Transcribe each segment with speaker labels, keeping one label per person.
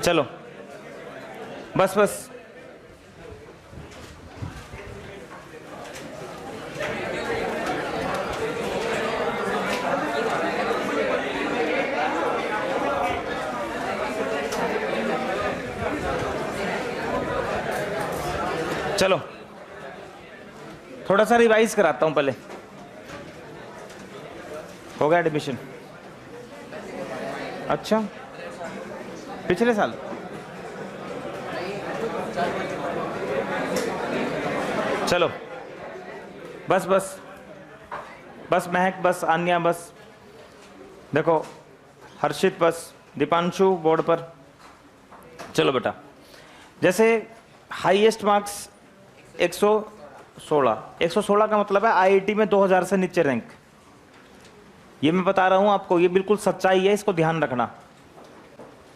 Speaker 1: चलो बस बस। चलो थोड़ा सा रिवाइज कराता हूं पहले। हो गया एडमिशन? अच्छा, पिछले साल? चलो बस बस बस, महक बस, आन्या बस, देखो हर्षित बस, दीपांशु बोर्ड पर। चलो बेटा, जैसे हाईएस्ट मार्क्स 116। 116 का मतलब है आईआईटी में 2000 से नीचे रैंक। ये मैं बता रहा हूं आपको, ये बिल्कुल सच्चाई है, इसको ध्यान रखना।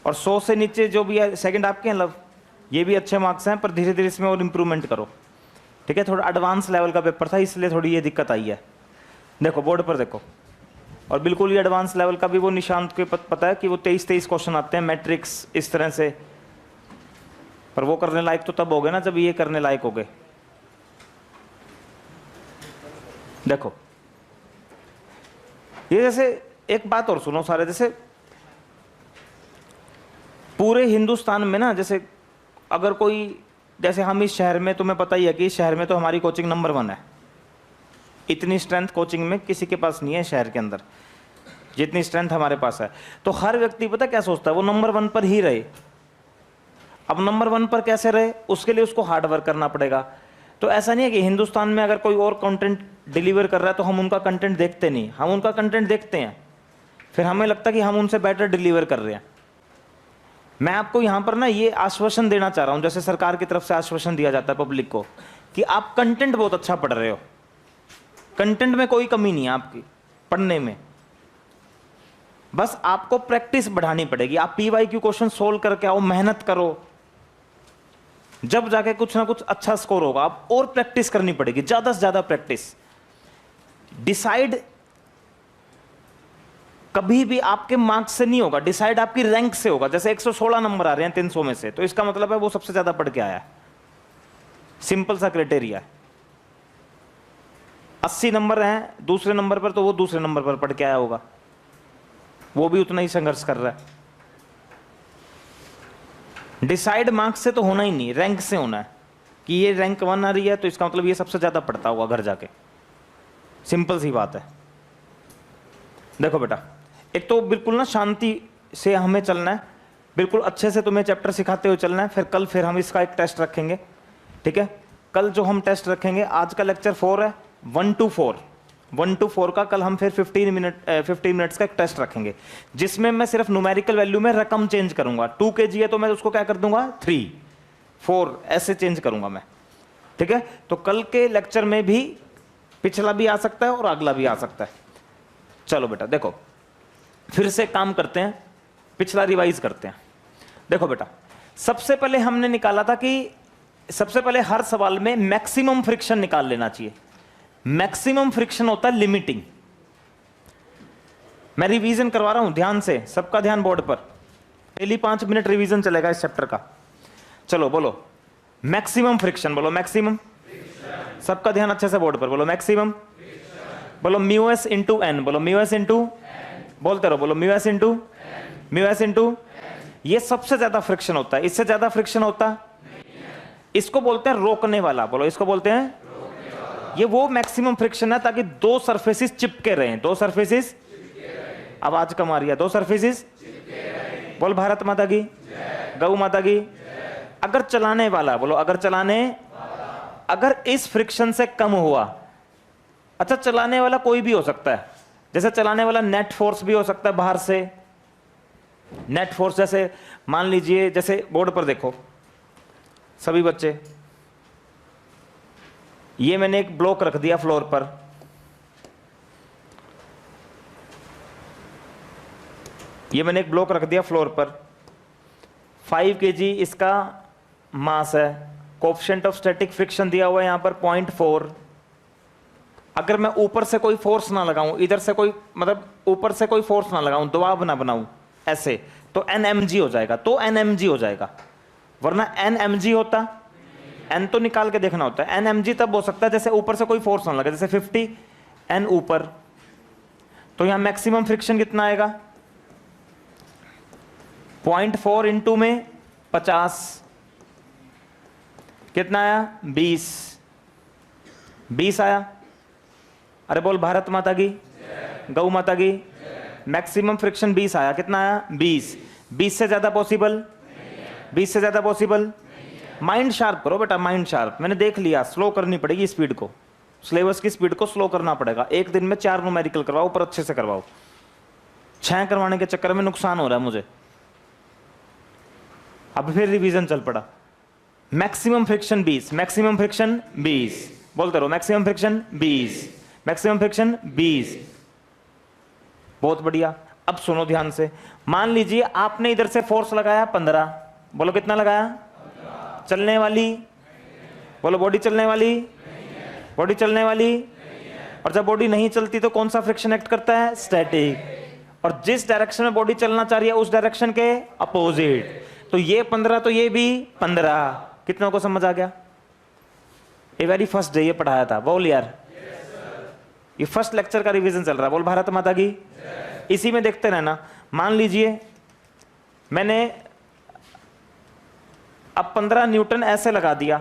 Speaker 1: और 100 से नीचे जो भी है सेकंड आपके हैं लव, ये भी अच्छे मार्क्स हैं, पर धीरे धीरे इसमें और इम्प्रूवमेंट करो, ठीक है। थोड़ा एडवांस लेवल का पेपर था इसलिए थोड़ी ये दिक्कत आई है। देखो बोर्ड पर देखो, और बिल्कुल ये एडवांस लेवल का भी वो निशांत को पता है कि वो 23 क्वेश्चन आते हैं मैट्रिक्स इस तरह से, पर वो करने लायक तो तब हो गए ना जब ये करने लायक हो गए। देखो ये जैसे एक बात और सुनो सारे, जैसे पूरे हिंदुस्तान में ना, जैसे अगर कोई, जैसे हम इस शहर में, तुम्हें पता ही है कि इस शहर में तो हमारी कोचिंग नंबर 1 है। इतनी स्ट्रेंथ कोचिंग में किसी के पास नहीं है शहर के अंदर, जितनी स्ट्रेंथ हमारे पास है। तो हर व्यक्ति पता क्या सोचता है, वो नंबर 1 पर ही रहे। अब नंबर 1 पर कैसे रहे, उसके लिए उसको हार्ड वर्क करना पड़ेगा। तो ऐसा नहीं है कि हिंदुस्तान में अगर कोई और कंटेंट डिलीवर कर रहा है तो हम उनका कंटेंट देखते नहीं, हम उनका कंटेंट देखते हैं, फिर हमें लगता है कि हम उनसे बेटर डिलीवर कर रहे हैं। मैं आपको यहां पर ना ये आश्वासन देना चाह रहा हूं, जैसे सरकार की तरफ से आश्वासन दिया जाता है पब्लिक को, कि आप कंटेंट बहुत अच्छा पढ़ रहे हो, कंटेंट में कोई कमी नहीं है आपकी पढ़ने में, बस आपको प्रैक्टिस बढ़ानी पड़ेगी। आप पीवाईक्यू क्वेश्चन सोल्व करके आओ, मेहनत करो, जब जाके कुछ ना कुछ अच्छा स्कोर होगा। आप और प्रैक्टिस करनी पड़ेगी, ज्यादा से ज्यादा प्रैक्टिस। डिसाइड कभी भी आपके मार्क्स से नहीं होगा, डिसाइड आपकी रैंक से होगा। जैसे 116 नंबर आ रहे हैं 300 में से, तो इसका मतलब है वो सबसे ज्यादा पढ़ के आया है। सिंपल सा क्राइटेरिया है। 80 नंबर हैं दूसरे नंबर पर, तो वो दूसरे नंबर पर पढ़ के आया होगा, वो भी उतना ही संघर्ष कर रहा है। डिसाइड मार्क्स से तो होना ही नहीं, रैंक से होना है, कि ये रैंक 1 आ रही है तो इसका मतलब ये सबसे ज्यादा पढ़ता होगा घर जाके। सिंपल सी बात है। देखो बेटा, एक तो बिल्कुल ना शांति से हमें चलना है, बिल्कुल अच्छे से तुम्हें चैप्टर सिखाते हुए चलना है। फिर हम इसका एक टेस्ट रखेंगे, ठीक है। कल जो हम टेस्ट रखेंगे, आज का लेक्चर 4 है, 1 to 4 का कल हम फिर 15 मिनट्स का एक टेस्ट रखेंगे, जिसमें मैं सिर्फ न्यूमेरिकल वैल्यू में रकम चेंज करूंगा। 2 kg है तो मैं उसको क्या कर दूंगा 3, 4 ऐसे चेंज करूंगा मैं, ठीक है। तो कल के लेक्चर में भी पिछला भी आ सकता है और अगला भी आ सकता है। चलो बेटा देखो, फिर से काम करते हैं, पिछला रिवाइज करते हैं। देखो बेटा, सबसे पहले हमने निकाला था कि सबसे पहले हर सवाल में मैक्सिमम फ्रिक्शन निकाल लेना चाहिए। मैक्सिमम फ्रिक्शन होता है लिमिटिंग। मैं रिवीजन करवा रहा हूं ध्यान से, सबका ध्यान बोर्ड पर। पहली 5 मिनट रिवीजन चलेगा इस चैप्टर का। चलो बोलो मैक्सिमम फ्रिक्शन, बोलो मैक्सिमम। सबका ध्यान अच्छे से बोर्ड पर, बोलो मैक्सिमम। बोलो म्यू एस इंटू एन, बोलो म्यू एस इंटू, बोलते रहो, बोलो mu S into, mu S into. ये सबसे ज्यादा फ्रिक्शन होता है, इससे ज्यादा फ्रिक्शन होता, इसको बोलते हैं रोकने वाला, बोलो इसको बोलते हैं। ये वो मैक्सिमम फ्रिक्शन है ताकि 2 सरफेसेस चिपके रहें, 2 सरफेसेस, आवाज कम आ रही है, 2 सरफेसेस। बोल भारत माता की, गौ माता की। अगर चलाने वाला, बोलो अगर चलाने, अगर इस फ्रिक्शन से कम हुआ, अच्छा चलाने वाला कोई भी हो सकता है, जैसे चलाने वाला नेट फोर्स भी हो सकता है बाहर से। नेट फोर्स जैसे मान लीजिए, जैसे बोर्ड पर देखो सभी बच्चे, ये मैंने एक ब्लॉक रख दिया फ्लोर पर, ये मैंने एक ब्लॉक रख दिया फ्लोर पर, 5 kg इसका मास है, कोएफिशिएंट ऑफ स्टैटिक फ्रिक्शन दिया हुआ है यहां पर 0.4। अगर मैं ऊपर से कोई फोर्स ना लगाऊं, इधर से कोई मतलब ऊपर से कोई फोर्स ना लगाऊं, दबाव ना बनाऊं ऐसे, तो n mg हो जाएगा, तो n mg हो जाएगा, वरना n mg होता, n तो निकाल के देखना होता है। n mg तब हो सकता है जैसे ऊपर से कोई फोर्स ना लगे, जैसे 50 n ऊपर, तो यहां मैक्सिमम फ्रिक्शन कितना आएगा, 0.4 इंटू में 50, कितना आया 20 आया। अरे बोल भारत माता की, गौ माता की। मैक्सिमम फ्रिक्शन 20 आया, कितना आया 20 से ज्यादा पॉसिबल, 20 से ज्यादा पॉसिबल। माइंड शार्प करो बेटा, माइंड शार्प। मैंने देख लिया, स्लो करनी पड़ेगी स्पीड को, सिलेबस की स्पीड को स्लो करना पड़ेगा। एक दिन में 4 न्यूमेरिकल करवाओ, पर अच्छे से करवाओ, 6 करवाने के चक्कर में नुकसान हो रहा है मुझे। अब फिर रिवीजन चल पड़ा। मैक्सिमम फ्रिक्शन 20, मैक्सिमम फ्रिक्शन 20, बोलते रहो मैक्सिमम फ्रिक्शन 20, मैक्सिमम फ्रिक्शन 20। बहुत बढ़िया। अब सुनो ध्यान से, मान लीजिए आपने इधर से फोर्स लगाया 15, बोलो कितना लगाया, 15। चलने वाली, बोलो बॉडी चलने वाली, बॉडी चलने वाली। और जब बॉडी नहीं चलती तो कौन सा फ्रिक्शन एक्ट करता है, स्टैटिक। और जिस डायरेक्शन में बॉडी चलना चाह रही है उस डायरेक्शन के अपोजिट। तो ये 15 तो ये भी 15। कितनों को समझ आ गया? ये वेरी फर्स्ट डे ये पढ़ाया था, बोल यार। ये फर्स्ट लेक्चर का रिवीजन चल रहा है, बोल भारत माता की। इसी में देखते रहना। मान लीजिए मैंने अब 15 न्यूटन ऐसे लगा दिया,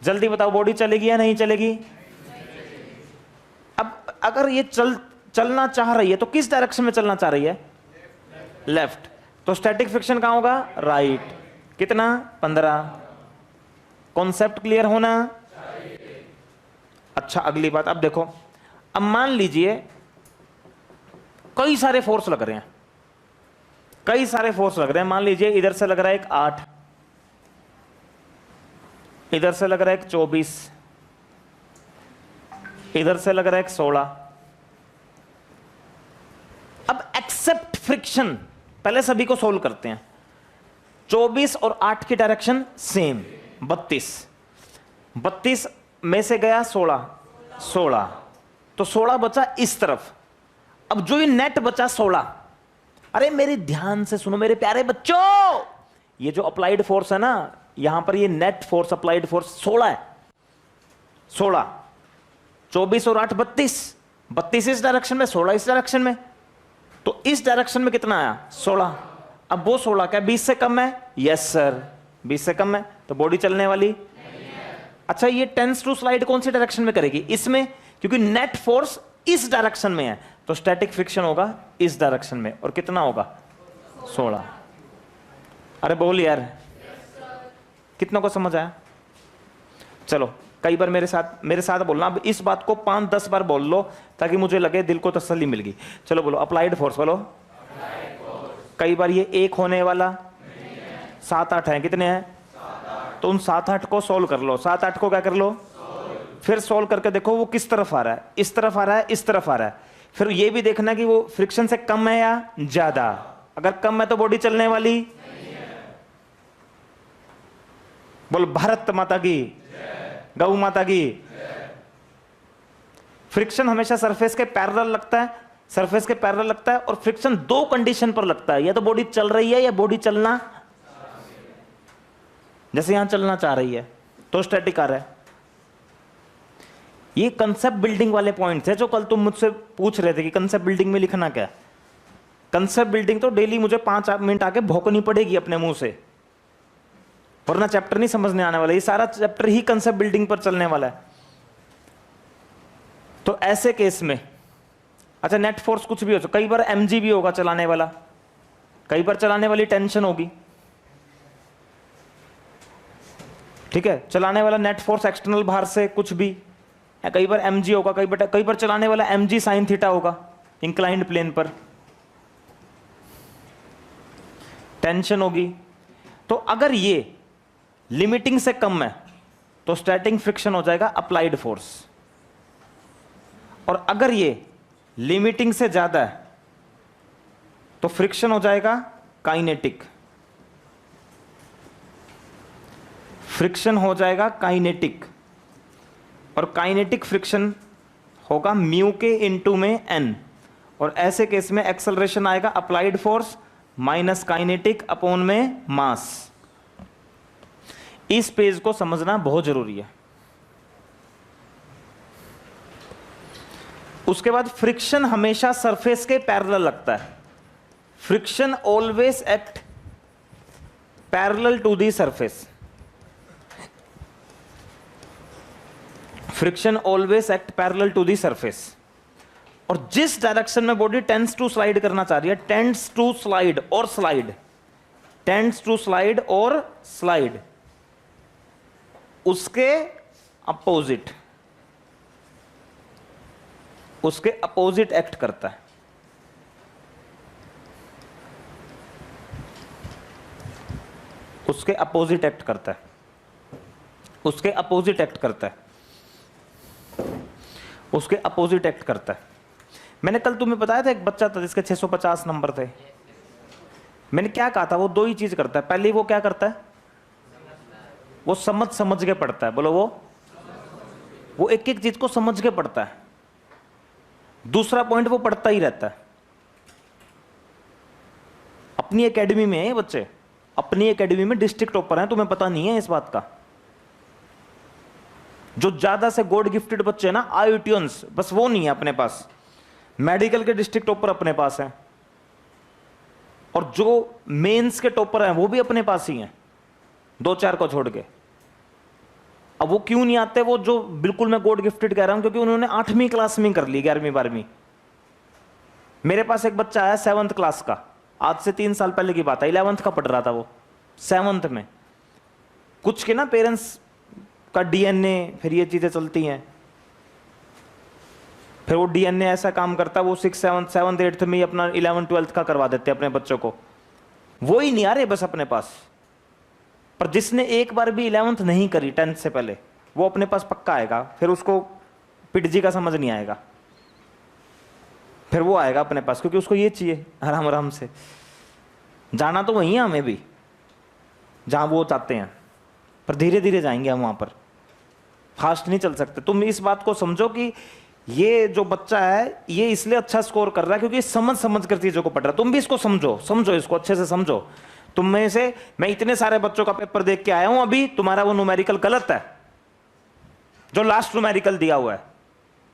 Speaker 1: जल्दी बताओ बॉडी चलेगी या नहीं चलेगी? अब अगर ये चलना चाह रही है तो किस डायरेक्शन में चलना चाह रही है, लेफ्ट। तो स्टैटिक फ्रिक्शन कहां होगा, राइट। कितना, 15। कॉन्सेप्ट क्लियर होना। अच्छा अगली बात, अब देखो, अब मान लीजिए कई सारे फोर्स लग रहे हैं, कई सारे फोर्स लग रहे हैं। मान लीजिए इधर से लग रहा है एक 8, इधर से लग रहा है एक 24, इधर से लग रहा है एक 16। अब एक्सेप्ट फ्रिक्शन, पहले सभी को सोल्व करते हैं। 24 और 8 की डायरेक्शन सेम, 32 में से गया 16, तो 16 बचा इस तरफ। अब जो ये नेट बचा 16, अरे मेरे ध्यान से सुनो मेरे प्यारे बच्चों, ये जो अप्लाइड फोर्स है ना, यहां पर ये नेट फोर्स अप्लाइड फोर्स 16 है। 16, 24 और 8 32 इस डायरेक्शन में, 16 इस डायरेक्शन में। तो इस डायरेक्शन में कितना आया, 16। अब वो 16 क्या 20 से कम है? यस सर, 20 से कम है, तो बॉडी चलने वाली। अच्छा ये टेंस टू स्लाइड कौन सी डायरेक्शन में करेगी, इसमें, क्योंकि नेट फोर्स इस डायरेक्शन में है, तो स्टैटिक फ्रिक्शन होगा इस डायरेक्शन में। और कितना होगा, 16। अरे बोल यार, कितनों को समझ आया? चलो कई बार मेरे साथ बोलना। अब इस बात को 5-10 बार बोल लो ताकि मुझे लगे दिल को तसल्ली मिल गई। चलो बोलो अप्लाइड फोर्स, बोलो। कई बार ये 1 होने वाला 7-8 है, कितने हैं? तो उन 7-8 को सोल्व कर लो। 7-8 को क्या कर लो, फिर सोल्व करके देखो वो किस तरफ आ रहा है, इस तरफ आ रहा है, इस तरफ आ रहा है। फिर ये भी देखना कि वो फ्रिक्शन से कम है या ज्यादा। अगर कम है तो बॉडी चलने वाली। बोल भारत माता की, गौ माता की। फ्रिक्शन हमेशा सरफेस के पैरेलल लगता है, सरफेस के पैरेलल लगता है। और फ्रिक्शन 2 कंडीशन पर लगता है, या तो बॉडी चल रही है या बॉडी चलना, जैसे यहां चलना चाह रही है तो स्टैटिक आ रहा है। ये कंसेप्ट बिल्डिंग वाले पॉइंट्स है जो कल तुम मुझसे पूछ रहे थे कि कंसेप्ट बिल्डिंग में लिखना क्या है। कंसेप्ट बिल्डिंग तो डेली मुझे 5 मिनट आके भौंकनी पड़ेगी अपने मुंह से, वरना चैप्टर नहीं समझने आने वाला। ये सारा चैप्टर ही कंसेप्ट बिल्डिंग पर चलने वाला है। तो ऐसे केस में, अच्छा नेट फोर्स कुछ भी हो सकता, कई बार mg भी होगा चलाने वाला, कई बार चलाने वाली टेंशन होगी, ठीक है। चलाने वाला नेट फोर्स एक्सटर्नल बाहर से कुछ भी है, कई बार mg होगा, कई बार चलाने वाला mg साइन थीटा होगा इंक्लाइंड प्लेन पर, टेंशन होगी। तो अगर ये लिमिटिंग से कम है तो स्टैटिक फ्रिक्शन हो जाएगा अप्लाइड फोर्स, और अगर ये लिमिटिंग से ज्यादा है तो फ्रिक्शन हो जाएगा काइनेटिक। फ्रिक्शन हो जाएगा काइनेटिक, और काइनेटिक फ्रिक्शन होगा म्यू के इनटू में n। और ऐसे केस में एक्सेलरेशन आएगा applied force minus kinetic upon में मास। इस पेज को समझना बहुत जरूरी है। उसके बाद फ्रिक्शन हमेशा सरफेस के पैरेलल लगता है। Friction always act parallel to the surface. Friction always act parallel to the surface. और जिस डायरेक्शन में बॉडी टेंड्स टू स्लाइड करना चाह रही है, टेंड्स टू स्लाइड और स्लाइड, टेंड्स टू स्लाइड और स्लाइड, उसके अपोजिट, उसके अपोजिट एक्ट करता है। उसके अपोजिट एक्ट करता है। उसके अपोजिट एक्ट करता है। उसके अपोजिट एक्ट करता है। मैंने कल तुम्हें बताया था एक बच्चा था जिसके 650 नंबर थे। मैंने क्या कहा था, वो दो ही चीज करता है। पहले वो क्या करता है, वो समझ समझ के पढ़ता है। बोलो, वो एक एक चीज को समझ के पढ़ता है। दूसरा पॉइंट, वो पढ़ता ही रहता है। अपनी एकेडमी में है ये बच्चे, अपनी एकेडमी में डिस्ट्रिक्ट टॉपर हैं, तुम्हें पता नहीं है इस बात का। जो ज्यादा से गॉड गिफ्टेड बच्चे हैं ना, आईआईटीएंस, बस वो नहीं है अपने पास। मेडिकल के डिस्ट्रिक्ट टॉपर अपने पास हैं, और जो मेंस के टॉपर हैं वो भी अपने पास ही हैं, दो चार को छोड़ के। अब वो क्यों नहीं आते, वो जो बिल्कुल मैं गॉड गिफ्टेड कह रहा हूं, क्योंकि उन्होंने 8वीं क्लास में कर ली, 11वीं 12वीं। मेरे पास एक बच्चा आया 7th क्लास का, आज से 3 साल पहले की बात है। 11th का पढ़ रहा था वो, 7th में। कुछ के ना पेरेंट्स का डीएनए, फिर ये चीजें चलती हैं, फिर वो डीएनए ऐसा काम करता है, वो 6, 7, 8th में ही अपना 11, 12th का करवा देते हैं अपने बच्चों को। वो ही नहीं आ रहे बस अपने पास। पर जिसने एक बार भी 11th नहीं करी 10th से पहले, वो अपने पास पक्का आएगा। फिर उसको पिटजी का समझ नहीं आएगा, फिर वो आएगा अपने पास, क्योंकि उसको ये चाहिए आराम आराम से। जाना तो वहीं है हमें भी, जहां वो चाहते हैं, पर धीरे धीरे जाएंगे हम वहां पर, फास्ट नहीं चल सकते। तुम इस बात को समझो कि ये जो बच्चा है ये इसलिए अच्छा स्कोर कर रहा है क्योंकि समझ समझ कर चीजों को पढ़ रहा है। तुम भी इसको समझो, समझो इसको अच्छे से समझो। तुम में से मैं इतने सारे बच्चों का पेपर देख के आया हूं, अभी तुम्हारा वो न्यूमेरिकल गलत है जो लास्ट न्यूमेरिकल दिया हुआ है,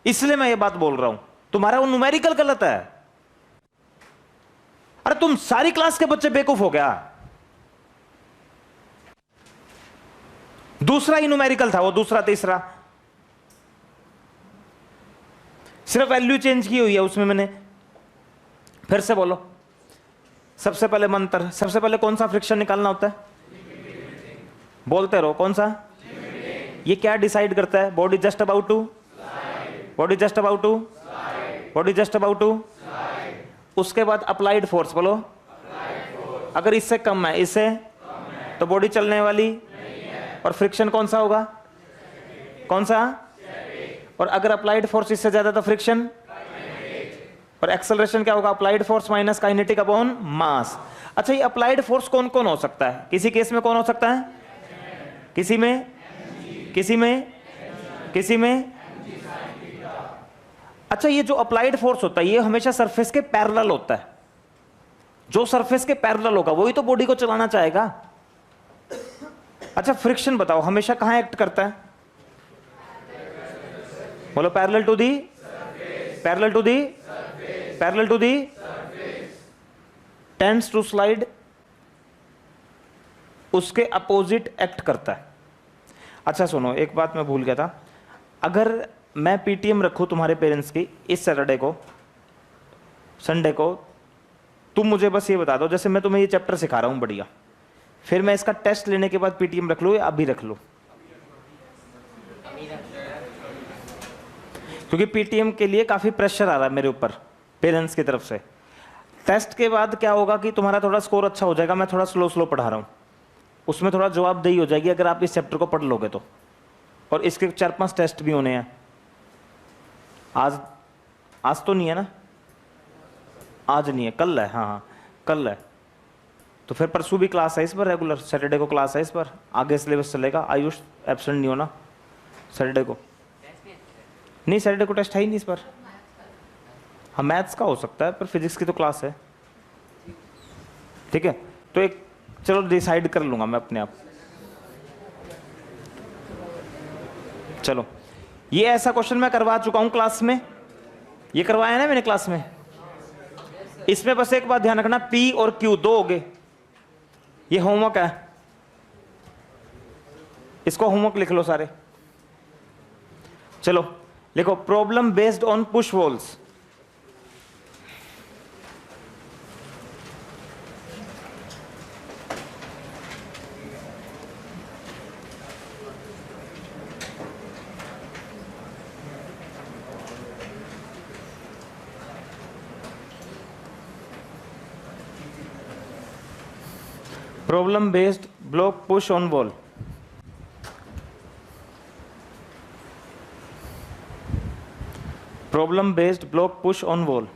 Speaker 1: इसलिए मैं ये बात बोल रहा हूं। तुम्हारा वो न्यूमेरिकल गलत है। अरे तुम सारी क्लास के बच्चे बेवकूफ हो गया। दूसरा ही न्यूमेरिकल था वो, दूसरा तीसरा, सिर्फ वैल्यू चेंज की हुई है उसमें मैंने। फिर से बोलो, सबसे पहले मंत्र, सबसे पहले कौन सा फ्रिक्शन निकालना होता है? बोलते रहो, कौन सा? ये क्या डिसाइड करता है? Body just about to, body just about to, body just about to. उसके बाद अप्लाइड फोर्स, बोलो। अगर इससे कम है, इससे तो बॉडी चलने वाली। और फ्रिक्शन कौन सा होगा? कौन सा? और अगर अप्लाइड फोर्स इससे ज्यादा तो फ्रिक्शन। और एक्सेलरेशन क्या होगा? Applied force minus kinetic upon mass. अच्छा, ये अप्लाइड फोर्स कौन कौन हो सकता है? किसी केस में कौन हो सकता है? किसी में, किसी में, किसी में। अच्छा, ये जो अप्लाइड फोर्स होता है ये हमेशा सरफेस के पैरेलल होता है। जो सरफेस के पैरेलल होगा वही तो बॉडी को चलाना चाहेगा। अच्छा, फ्रिक्शन बताओ हमेशा कहां एक्ट करता है? बोलो, parallel to the, parallel to the, parallel to the, tends to slide, उसके अपोजिट एक्ट करता है। अच्छा सुनो, एक बात मैं भूल गया था। अगर मैं पीटीएम रखूं तुम्हारे पेरेंट्स की इस सैटरडे को, संडे को, तुम मुझे बस ये बता दो, जैसे मैं तुम्हें ये चैप्टर सिखा रहा हूं बढ़िया, फिर मैं इसका टेस्ट लेने के बाद पीटीएम रख लूं या अभी रख लूं? क्योंकि पीटीएम के लिए काफी प्रेशर आ रहा है मेरे ऊपर पेरेंट्स की तरफ से। टेस्ट के बाद क्या होगा कि तुम्हारा थोड़ा स्कोर अच्छा हो जाएगा। मैं थोड़ा स्लो स्लो पढ़ा रहा हूं, उसमें थोड़ा जवाबदेही हो जाएगी अगर आप इस चैप्टर को पढ़ लोगे तो। और इसके 4-5 टेस्ट भी होने हैं। आज तो नहीं है ना? आज नहीं है, कल है। हाँ हाँ, कल है। तो फिर परसों भी क्लास है इस पर, रेगुलर सैटरडे को क्लास है इस पर, आगे सिलेबस चलेगा। आयुष एब्सेंट नहीं होना सैटरडे को। नहीं, सैटरडे को टेस्ट है ही नहीं इस पर। हाँ, मैथ्स का हो सकता है, पर फिजिक्स की तो क्लास है। ठीक है, तो एक चलो डिसाइड कर लूंगा मैं अपने आप। चलो, ये ऐसा क्वेश्चन मैं करवा चुका हूं क्लास में, ये करवाया ना मैंने क्लास में। इसमें बस एक बात ध्यान रखना, P और Q दो हो गए, ये होमवर्क है, इसको होमवर्क लिख लो सारे। चलो लिखो, problem based on push walls. Problem based block push on wall. Problem based block push on wall.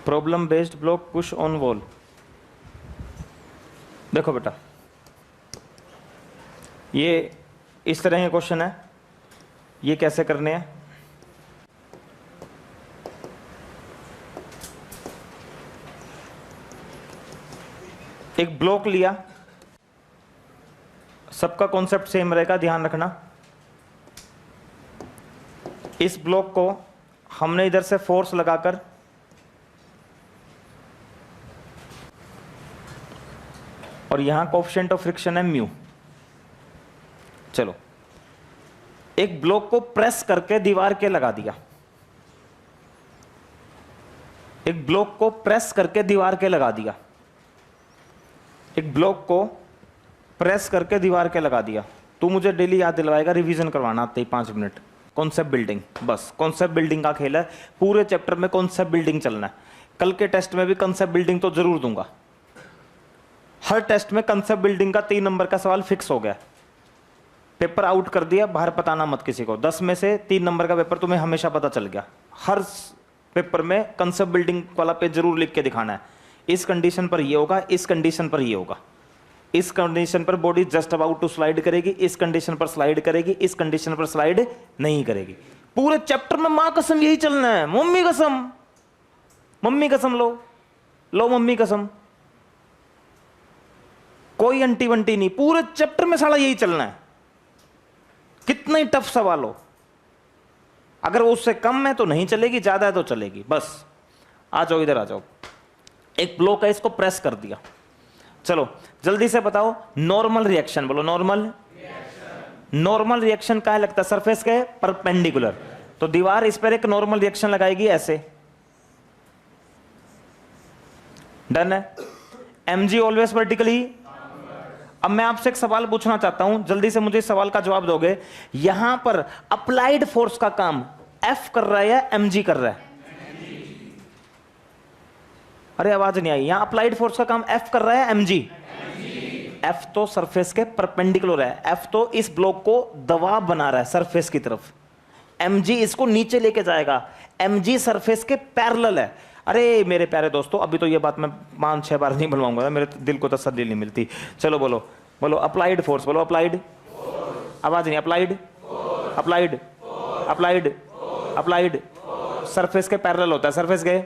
Speaker 1: Problem based block push on wall. देखो बेटा, ये इस तरह के क्वेश्चन है, ये कैसे करने हैं। एक ब्लॉक लिया, सबका कॉन्सेप्ट सेम रहेगा, ध्यान रखना। इस ब्लॉक को हमने इधर से फोर्स लगाकर और यहां कोएफिशिएंट ऑफ फ्रिक्शन है म्यू। चलो, एक ब्लॉक को प्रेस करके दीवार के लगा दिया, एक ब्लॉक को प्रेस करके दीवार के लगा दिया, एक ब्लॉक को प्रेस करके दीवार के लगा दिया। तू मुझे डेली याद दिलवाएगा, रिवीजन करवाना आते ही 5 मिनट। कॉन्सेप्ट बिल्डिंग, बस कॉन्सेप्ट बिल्डिंग का खेल है, पूरे चैप्टर में कॉन्सेप्ट बिल्डिंग चलना है। कल के टेस्ट में भी कॉन्सेप्ट बिल्डिंग तो जरूर दूंगा, हर टेस्ट में कॉन्सेप्ट बिल्डिंग का 3 नंबर का सवाल फिक्स हो गया। पेपर आउट कर दिया, बाहर बताना मत किसी को। 10 में से 3 नंबर का पेपर तुम्हें हमेशा पता चल गया। हर पेपर में कंसेप्ट बिल्डिंग वाला पेज जरूर लिख के दिखाना है, इस कंडीशन पर ये होगा, इस कंडीशन पर ये होगा, इस कंडीशन पर body just about to slide करेगी, इस कंडीशन पर स्लाइड करेगी, इस कंडीशन पर स्लाइड नहीं करेगी। पूरे चैप्टर में मां कसम यही चलना है। मम्मी कसम, मम्मी कसम लो, लो मम्मी कसम, कोई अंटी वंटी नहीं, पूरे चैप्टर में साला यही चलना है। कितना ही टफ सवाल हो, अगर वो उससे कम है तो नहीं चलेगी, ज्यादा है तो चलेगी। बस आ जाओ, इधर आ जाओ। एक ब्लॉक है, इसको प्रेस कर दिया। चलो जल्दी से बताओ, नॉर्मल रिएक्शन बोलो। नॉर्मल नॉर्मल रिएक्शन क्या लगता है? सरफेस के परपेंडिकुलर। तो दीवार इस पर एक नॉर्मल रिएक्शन लगाएगी ऐसे। डन है। mg always vertically. अब मैं आपसे एक सवाल पूछना चाहता हूं, जल्दी से मुझे इस सवाल का जवाब दोगे। यहां पर अप्लाइड फोर्स का काम F कर रहा है या mg कर रहा है? अरे आवाज नहीं आई। यहां अप्लाइड फोर्स का काम F कर रहा है mg? F तो सरफेस के परपेंडिकुलर है, F तो इस ब्लॉक को दबाव बना रहा है सरफेस की तरफ, mg इसको नीचे लेके जाएगा, mg सरफेस के पैरेलल है। अरे मेरे प्यारे दोस्तों, अभी तो ये बात मैं 5-6 बार नहीं बुलवाऊंगा, मेरे दिल को तसल्ली नहीं मिलती। चलो बोलो बोलो अप्लाइड फोर्स, बोलो अप्लाइड। आवाज नहीं। Applied applied applied applied surface के पैरेलल होता है। सरफेस के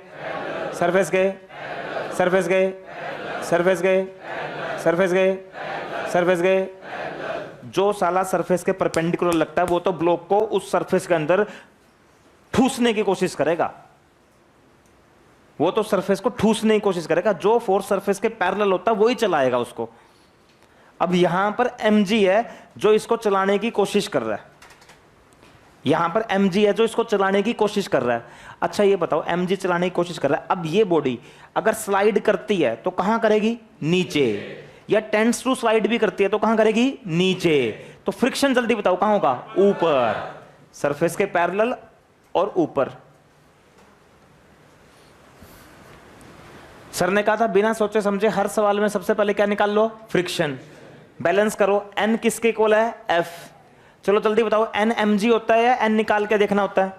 Speaker 1: सरफेस के सरफेस के सरफेस के सरफेस के सरफेस के जो साला सरफेस के परपेंडिकुलर लगता है वो तो ब्लॉक को उस सरफेस के अंदर ठूसने की कोशिश करेगा, वो तो सरफेस को ठूसने की कोशिश करेगा। जो फोर्स सरफेस के पैरेलल होता है वही चलाएगा उसको। अब यहां पर mg है जो इसको चलाने की कोशिश कर रहा है, यहां पर mg है जो इसको चलाने की कोशिश कर रहा है। अच्छा ये बताओ, mg चलाने की कोशिश कर रहा है, अब ये बॉडी अगर स्लाइड करती है तो कहां करेगी? नीचे। या टेंड्स टू स्लाइड भी करती है तो कहां करेगी? नीचे। तो फ्रिक्शन जल्दी बताओ कहां होगा? ऊपर, सरफेस के पैरेलल और ऊपर। सर ने कहा था बिना सोचे समझे हर सवाल में सबसे पहले क्या निकाल लो? फ्रिक्शन। बैलेंस करो, n किसके इक्वल है? F। चलो जल्दी बताओ, n mg होता है या n निकाल के देखना होता है?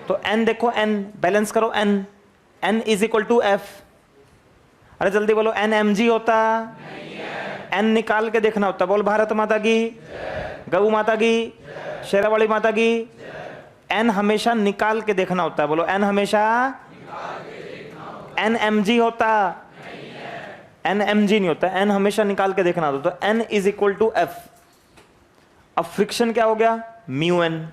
Speaker 1: तो n देखो, n बैलेंस करो, n is equal to F। अरे जल्दी बोलो, n mg होता? n निकाल के देखना होता है। बोल भारत माता की। गऊ माता की, शेरावाली माता की। एन हमेशा निकाल के देखना होता है, बोलो एन हमेशा एन एम जी होता, एन एम जी नहीं होता, एन हमेशा निकाल के देखना होता। तो N is equal to F. अब फ्रिक्शन क्या हो गया, म्यू एन,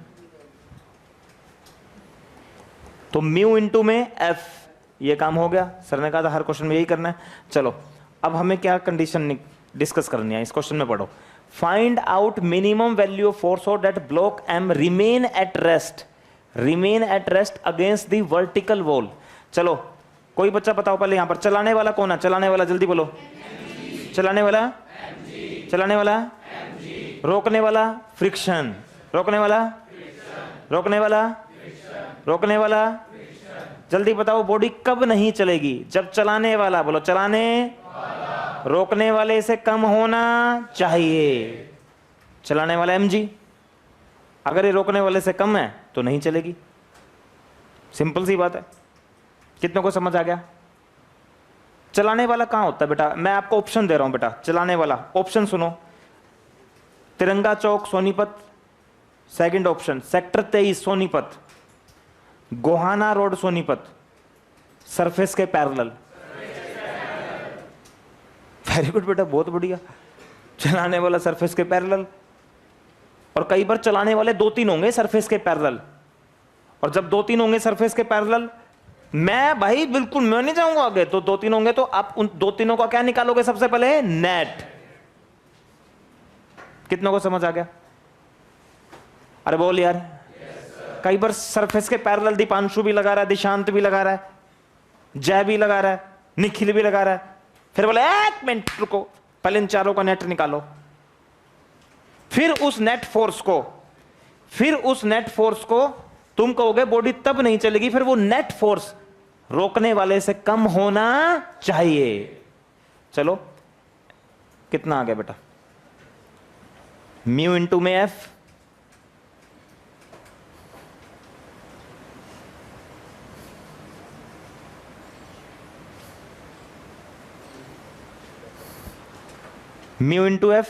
Speaker 1: तो म्यू इंटू में एफ, ये काम हो गया। सर ने कहा था हर क्वेश्चन में यही करना है। चलो अब हमें क्या कंडीशन डिस्कस करनी है, इस क्वेश्चन में पढ़ो। Find out minimum value of force of that block M remain at rest, remain at rest against the vertical wall. चलो कोई बच्चा बताओ पहले, यहां पर चलाने वाला कौन है, चलाने वाला जल्दी बोलो। चलाने वाला, चलाने वाला, रोकने वाला फ्रिक्शन, रोकने वाला, रोकने वाला, रोकने वाला। जल्दी बताओ बॉडी कब नहीं चलेगी, जब चलाने वाला, बोलो चलाने, रोकने वाले से कम होना चाहिए। चलाने वाला mg, अगर ये रोकने वाले से कम है तो नहीं चलेगी। सिंपल सी बात है। कितनों को समझ आ गया? चलाने वाला कहां होता है बेटा, मैं आपको ऑप्शन दे रहा हूं बेटा। चलाने वाला ऑप्शन सुनो, Tiranga Chowk Sonipat, second option sector 23 Sonipat, Gohana road Sonipat, surface के पैरेलल। वेरी गुड बेटा, बहुत बढ़िया। चलाने वाला सरफेस के पैरेलल, और कई बार चलाने वाले 2-3 होंगे सरफेस के पैरेलल, और जब 2-3 होंगे सरफेस के पैरेलल, मैं भाई बिल्कुल मैं नहीं जाऊंगा आगे, तो 2-3 होंगे तो आप उन 2-3 का क्या निकालोगे सबसे पहले, नेट। कितनों को समझ आ गया? अरे बोल यार। कई बार सरफेस के पैरेलल दीपांशु भी लगा रहा है, दिशांत भी लगा रहा है, जय भी लगा रहा है, निखिल भी लगा रहा है। फिर बोले एक मिनट रुको, पहले इन चारों का नेट निकालो। फिर उस नेट फोर्स को, फिर उस नेट फोर्स को तुम कहोगे बॉडी तब नहीं चलेगी, फिर वो नेट फोर्स रोकने वाले से कम होना चाहिए। चलो कितना आ गया बेटा, म्यू इंटू में एफ, म्यू इंटू एफ।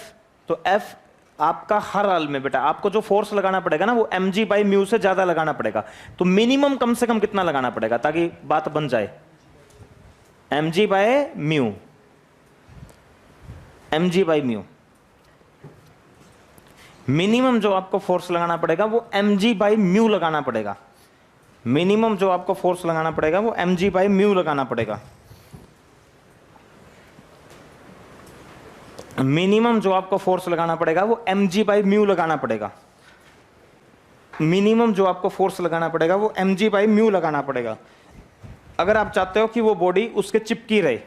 Speaker 1: तो एफ आपका हर हाल में बेटा आपको जो फोर्स लगाना पड़ेगा ना, वो mg बाई म्यू से ज्यादा लगाना पड़ेगा। तो मिनिमम कम से कम कितना लगाना पड़ेगा ताकि बात बन जाए, mg by mu, mg by mu. Minimum जो आपको फोर्स लगाना पड़ेगा वो mg बाई म्यू लगाना पड़ेगा। मिनिमम जो आपको फोर्स लगाना पड़ेगा वो mg बाई म्यू लगाना पड़ेगा। मिनिमम जो आपको फोर्स लगाना पड़ेगा वो mg बाई म्यू लगाना पड़ेगा। मिनिमम जो आपको फोर्स लगाना पड़ेगा वो mg बाई म्यू लगाना पड़ेगा। अगर आप चाहते हो कि वो बॉडी उसके चिपकी रहे,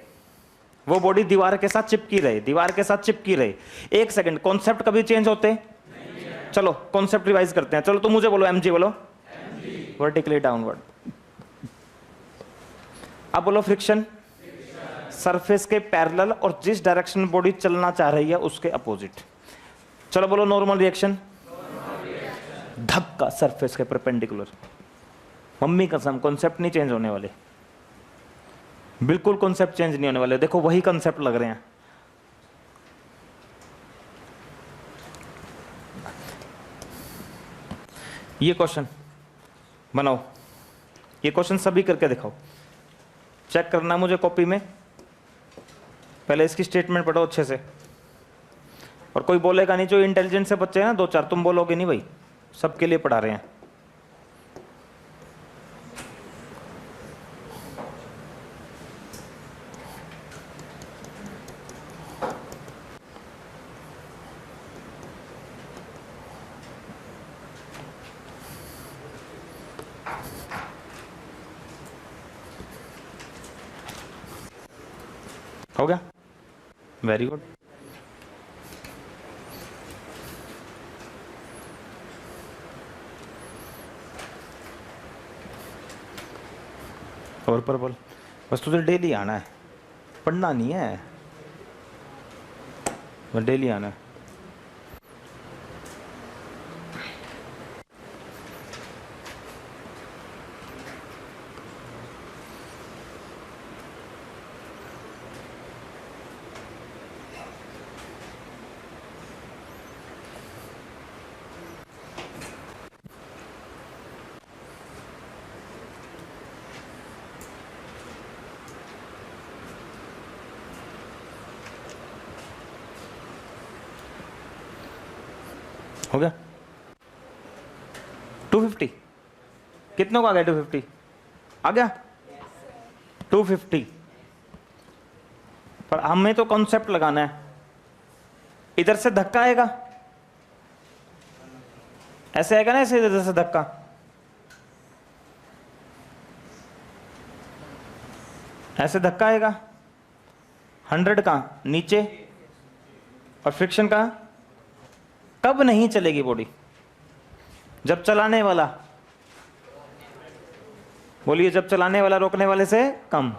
Speaker 1: वो बॉडी दीवार के साथ चिपकी रहे, दीवार के साथ चिपकी रहे। एक सेकंड, कॉन्सेप्ट कभी चेंज होते? चलो कॉन्सेप्ट रिवाइज करते हैं। चलो तो मुझे बोलो mg, बोलो वर्टिकली डाउनवर्ड। अब बोलो फ्रिक्शन, सरफेस के पैरेलल और जिस डायरेक्शन में बॉडी चलना चाह रही है उसके अपोजिट। चलो बोलो नॉर्मल रिएक्शन, धक्का सरफेस के परपेंडिकुलर। मम्मी कसम कॉन्सेप्ट नहीं चेंज होने वाले, बिल्कुल कॉन्सेप्ट चेंज नहीं होने वाले। देखो वही कॉन्सेप्ट लग रहे हैं। ये क्वेश्चन बनाओ, ये क्वेश्चन सभी करके दिखाओ, चेक करना मुझे कॉपी में। पहले इसकी स्टेटमेंट पढ़ो अच्छे से, और कोई बोलेगा नहीं, जो इंटेलिजेंट से बच्चे हैं ना 2-4, तुम बोलोगे नहीं भाई, सबके लिए पढ़ा रहे हैं। हो गया, वेरी गुड। और पर बोल, बस तुझे डेली आना है, पढ़ना नहीं है, बस डेली आना है। हो गया 250, कितनों को आ गया 250? आ गया 250। पर हमें तो कॉन्सेप्ट लगाना है। इधर से धक्का आएगा, ऐसे आएगा ना, ऐसे इधर से धक्का, ऐसे धक्का आएगा। 100 का नीचे और फ्रिक्शन का कब नहीं चलेगी बॉडी? जब चलाने वाला, बोलिए, जब चलाने वाला रोकने वाले से कम।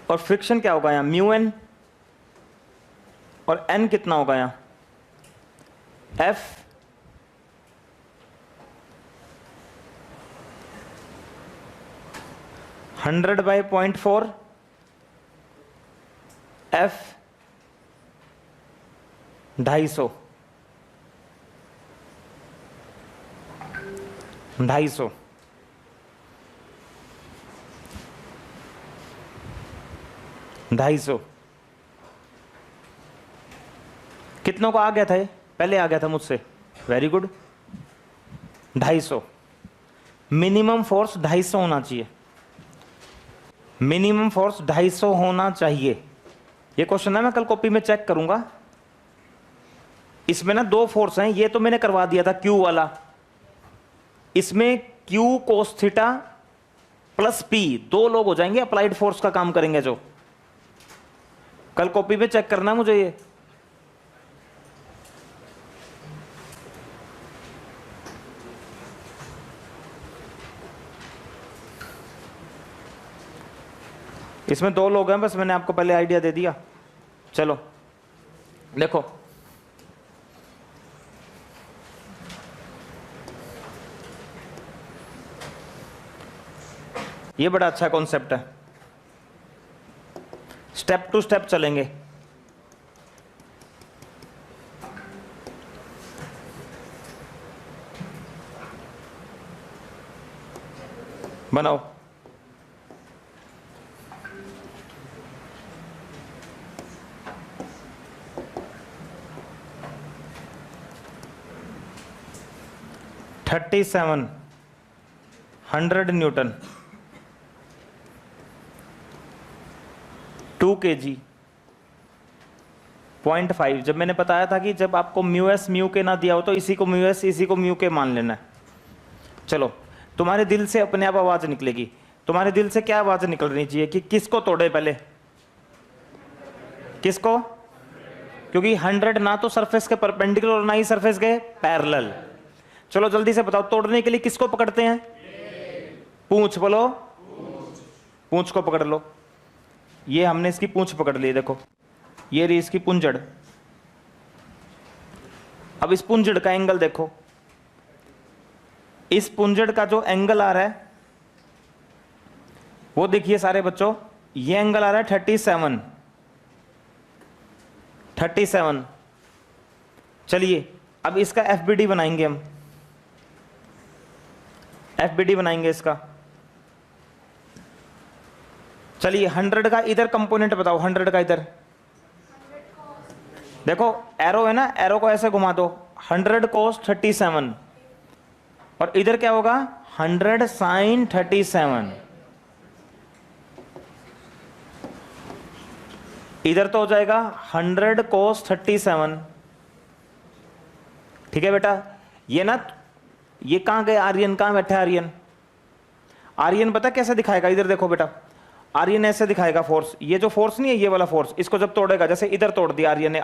Speaker 1: और फ्रिक्शन क्या होगा यहाँ? म्यू एन, और एन कितना होगा यहाँ? F hundred by 0.4, F 250, 250। कितनों को आ गया था ये? पहले आ गया था मुझसे, वेरी गुड। 250 मिनिमम फोर्स 250 होना चाहिए, मिनिमम फोर्स 250 होना चाहिए। ये क्वेश्चन है, मैं कल कॉपी में चेक करूंगा। इसमें ना 2 फोर्स हैं, ये तो मैंने करवा दिया था क्यू वाला। इसमें Q cos theta plus P, 2 लोग हो जाएंगे, अप्लाइड फोर्स का काम करेंगे जो। कल कॉपी में चेक करना मुझे ये। इसमें 2 लोग हैं, बस मैंने आपको पहले आइडिया दे दिया। चलो देखो, ये बड़ा अच्छा कॉन्सेप्ट है। स्टेप टू स्टेप चलेंगे। बनाओ। $37 100 न्यूटन 2 kg 0.5। जब मैंने बताया था कि जब आपको म्यू एस म्यू के ना दिया हो तो इसी को म्यू एस इसी को म्यू के मान लेना है। चलो, तुम्हारे दिल से अपने आप आवाज निकलेगी। तुम्हारे दिल से क्या आवाज निकलनी चाहिए कि किसको तोड़े पहले? किसको? क्योंकि 100 ना तो सरफेस के परपेंडिकुलर और ना ही सरफेस के पैरेलल। चलो जल्दी से बताओ, तोड़ने के लिए किसको पकड़ते हैं? पूंछ बोलो, पूंछ को पकड़ लो। ये हमने इसकी पूंछ पकड़ ली, देखो ये रही इसकी पुंजड़। अब इस पुंजड़ का एंगल देखो, इस पुंजड़ का जो एंगल आ रहा है वो देखिए सारे बच्चों, ये एंगल आ रहा है 37। चलिए अब इसका एफबीडी बनाएंगे हम, एफबीडी बनाएंगे इसका। चलिए 100 का इधर कंपोनेंट बताओ, 100 का इधर देखो, एरो है ना, एरो को ऐसे घुमा दो, 100 cos 37, और इधर क्या होगा? 100 sin 37। इधर तो हो जाएगा 100 cos 37। ठीक है बेटा, ये ना, ये कहां गए आर्यन? कहां बैठा है आर्यन? आर्यन पता कैसे दिखाएगा? इधर देखो बेटा, आर्यन ऐसे दिखाएगा फोर्स। ये जो फोर्स नहीं है, ये वाला फोर्स, इसको जब तोड़ेगा, जैसे इधर तोड़ दिया आर्यन ने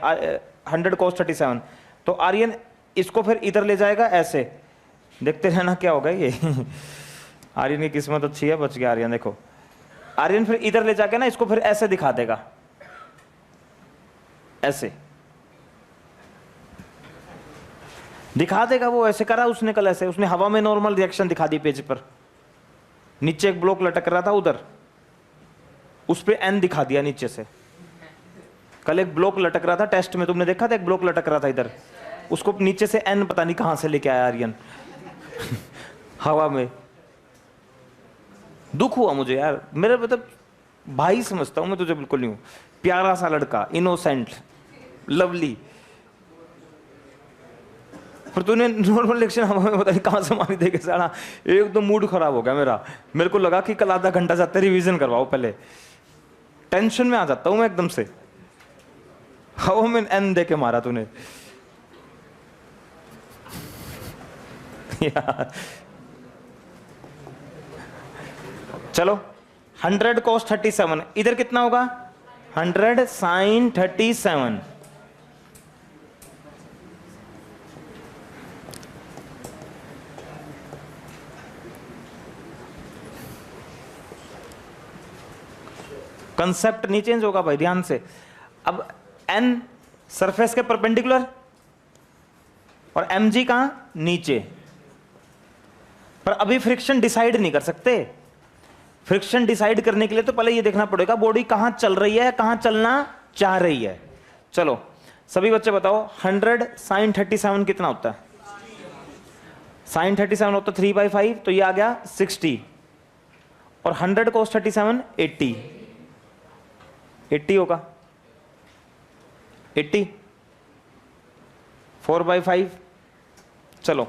Speaker 1: 100 cos 37, तो आर्यन इसको फिर इधर ले जाएगा ऐसे। देखते रहना क्या होगा ये। आर्यन की किस्मत अच्छी है, बच गया आर्यन। देखो आर्यन फिर इधर ले जाके ना इसको फिर ऐसे दिखा देगा, ऐसे दिखा देगा वो। ऐसे करा उसने कल, ऐसे उसने हवा में नॉर्मल रिएक्शन दिखा दी पेज पर। नीचे एक ब्लॉक लटक रहा था उधर, उस पे एन दिखा दिया नीचे से। कल एक ब्लॉक लटक रहा था टेस्ट में, तुमने देखा था एक ब्लॉक लटक रहा था इधर, उसको नीचे से एन पता नहीं कहां से लेके आया आर्यन। हवा में। दुख हुआ मुझे यार, मेरा मतलब भाई समझता हूं मैं तुझे, बिल्कुल नहीं हूं, प्यारा सा लड़का, इनोसेंट, लवली, पर तूने नॉर्मल रिएक्शन हमें पता नहीं कहाँ से मारी देखे साला, एक तो मूड खराब हो गया मेरा। मेरे को लगा कि कल आधा घंटा जाते रिवीजन करवाओ पहले, टेंशन में आ जाता हूँ मैं एकदम से। हवा में एन दे के मारा तूने यार। चलो 100 cos 37, इधर कितना होगा 100 sin 37। कंसेप्ट नहीं चेंज होगा भाई, ध्यान से। अब n सरफेस के परपेंडिकुलर और mg कहां नीचे, पर अभी फ्रिक्शन डिसाइड नहीं कर सकते। फ्रिक्शन डिसाइड करने के लिए तो पहले ये देखना पड़ेगा बॉडी कहां चल रही है, कहां चलना चाह रही है। चलो सभी बच्चे बताओ 100 sin 37 कितना होता है? sin 37 होता है 3/5, तो ये आ गया 60, और 100 cos 37 80 होगा, 80 4/5। चलो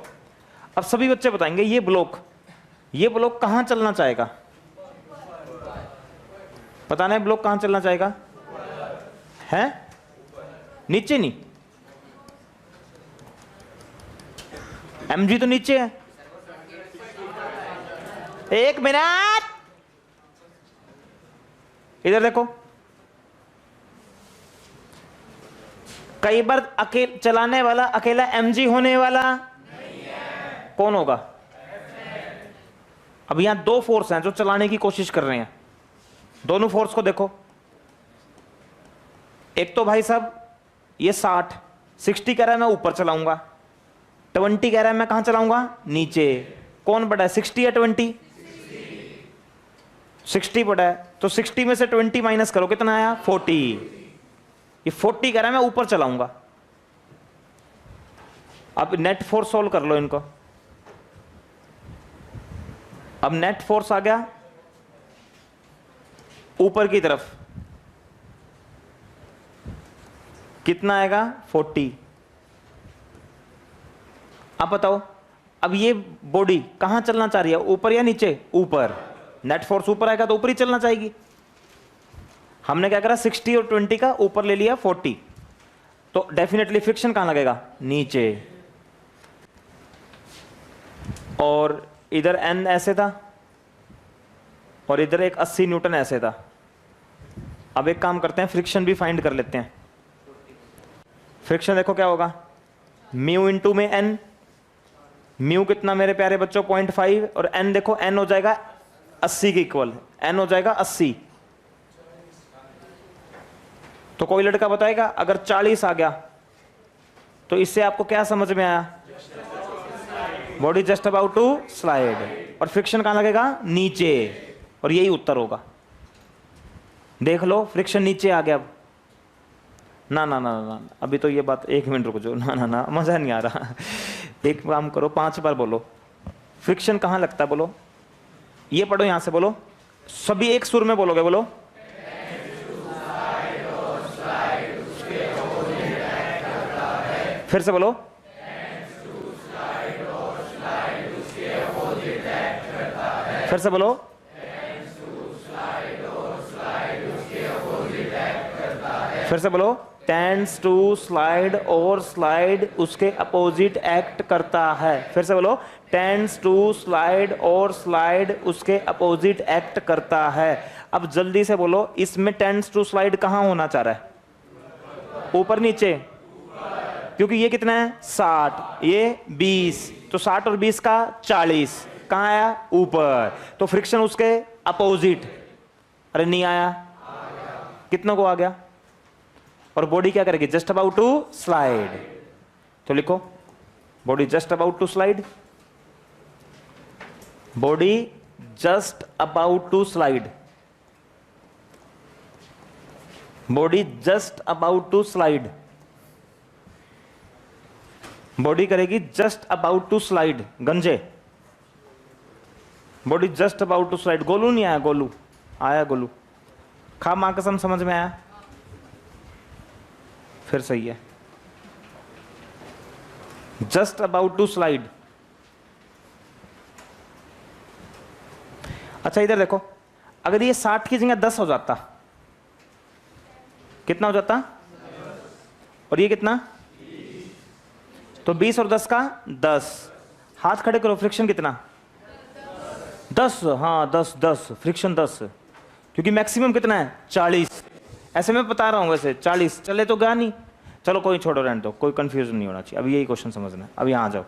Speaker 1: अब सभी बच्चे बताएंगे ये ब्लॉक कहां चलना चाहेगा? बताना है ब्लॉक कहां चलना चाहेगा? है नीचे नहीं, mg तो नीचे है। एक मिनट इधर देखो, कई बार चलाने वाला अकेला mg होने वाला नहीं है। कौन होगा? अब यहां दो फोर्स हैं जो चलाने की कोशिश कर रहे हैं, दोनों फोर्स को देखो। एक तो भाई साहब ये 60 कह रहा है मैं ऊपर चलाऊंगा, 20 कह रहा है मैं कहां चलाऊंगा? नीचे। कौन बड़ा है 60 या 20? 60 बड़ा है, तो 60 में से 20 माइनस करो, कितना आया? 40। ये 40 कह रहा है मैं ऊपर चलाऊंगा। अब नेट फोर्स सोल्व कर लो इनको। अब नेट फोर्स आ गया ऊपर की तरफ, कितना आएगा? 40। अब बताओ, अब ये बॉडी कहां चलना चाह रही है, ऊपर या नीचे? ऊपर। नेट फोर्स ऊपर आएगा तो ऊपर ही चलना चाहेगी। हमने क्या करा 60 और 20 का ऊपर ले लिया 40, तो डेफिनेटली फ्रिक्शन कहां लगेगा? नीचे। और इधर n ऐसे था और इधर एक 80 न्यूटन ऐसे था। अब एक काम करते हैं, फ्रिक्शन भी फाइंड कर लेते हैं। फ्रिक्शन देखो क्या होगा, म्यू इंटू में n, म्यू कितना मेरे प्यारे बच्चों 0.5, और n देखो n हो जाएगा 80 के इक्वल, n हो जाएगा 80। तो कोई लड़का बताएगा अगर 40 आ गया तो इससे आपको क्या समझ में आया? Body just about to slide, और फ्रिक्शन कहां लगेगा? नीचे, और यही उत्तर होगा। देख लो फ्रिक्शन नीचे आ गया। अब ना ना ना ना, अभी तो ये बात, एक मिनट रुक जाओ, ना ना ना मजा नहीं आ रहा। एक काम करो, 5 बार बोलो फ्रिक्शन कहां लगता है, बोलो। ये पढ़ो यहां से, बोलो सभी एक सुर में बोलोगे, बोलो। फिर से बोलो। फिर से बोलो। फिर से बोलो। टेंड्स टू स्लाइड और स्लाइड उसके अपोजिट एक्ट करता है। फिर से बोलो। टेंड्स टू स्लाइड और स्लाइड उसके अपोजिट एक्ट करता है। अब जल्दी से बोलो, इसमें टेंड्स टू स्लाइड कहां होना चाह रहा है? ऊपर नीचे? क्योंकि ये कितना है 60, ये 20, तो 60 और 20 का 40, कहां आया? ऊपर। तो फ्रिक्शन उसके अपोजिट। अरे नहीं आया, कितना को आ गया? और बॉडी क्या करेगी? Just about to slide. तो लिखो body just about to slide, body just about to slide, body just about to slide, body करेगी जस्ट अबाउट टू स्लाइड। गंजे, body just about to slide. Golu नहीं आया? गोलू आया? गोलू खा मां कसम, समझ में आया? फिर सही है। Just about to slide. अच्छा इधर देखो, अगर ये 60 की जगह 10 हो जाता, कितना हो जाता? और ये कितना? तो 20 और 10 का 10। हाथ खड़े करो, फ्रिक्शन कितना? 10। हाँ 10 10 फ्रिक्शन 10, क्योंकि मैक्सिमम कितना है? 40। ऐसे मैं बता रहा हूँ, वैसे 40 चले तो गया नहीं। चलो कोई छोड़ो, रहने दो, कोई कंफ्यूजन नहीं होना चाहिए। अभी यही क्वेश्चन समझना है। अब यहाँ आ जाओ।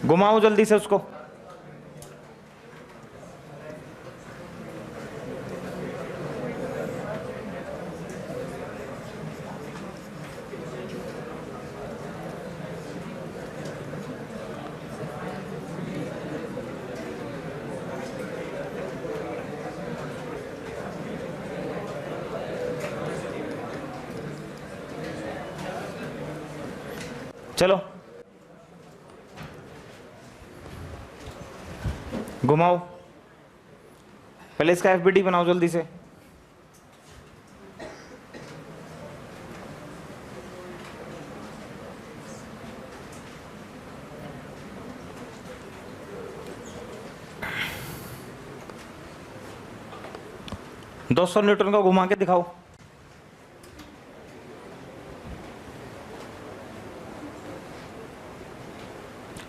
Speaker 1: घुमाओ जल्दी से उसको। चलो घुमाओ, पहले इसका एफबीडी बनाओ जल्दी से। $200 न्यूटन का घुमा के दिखाओ।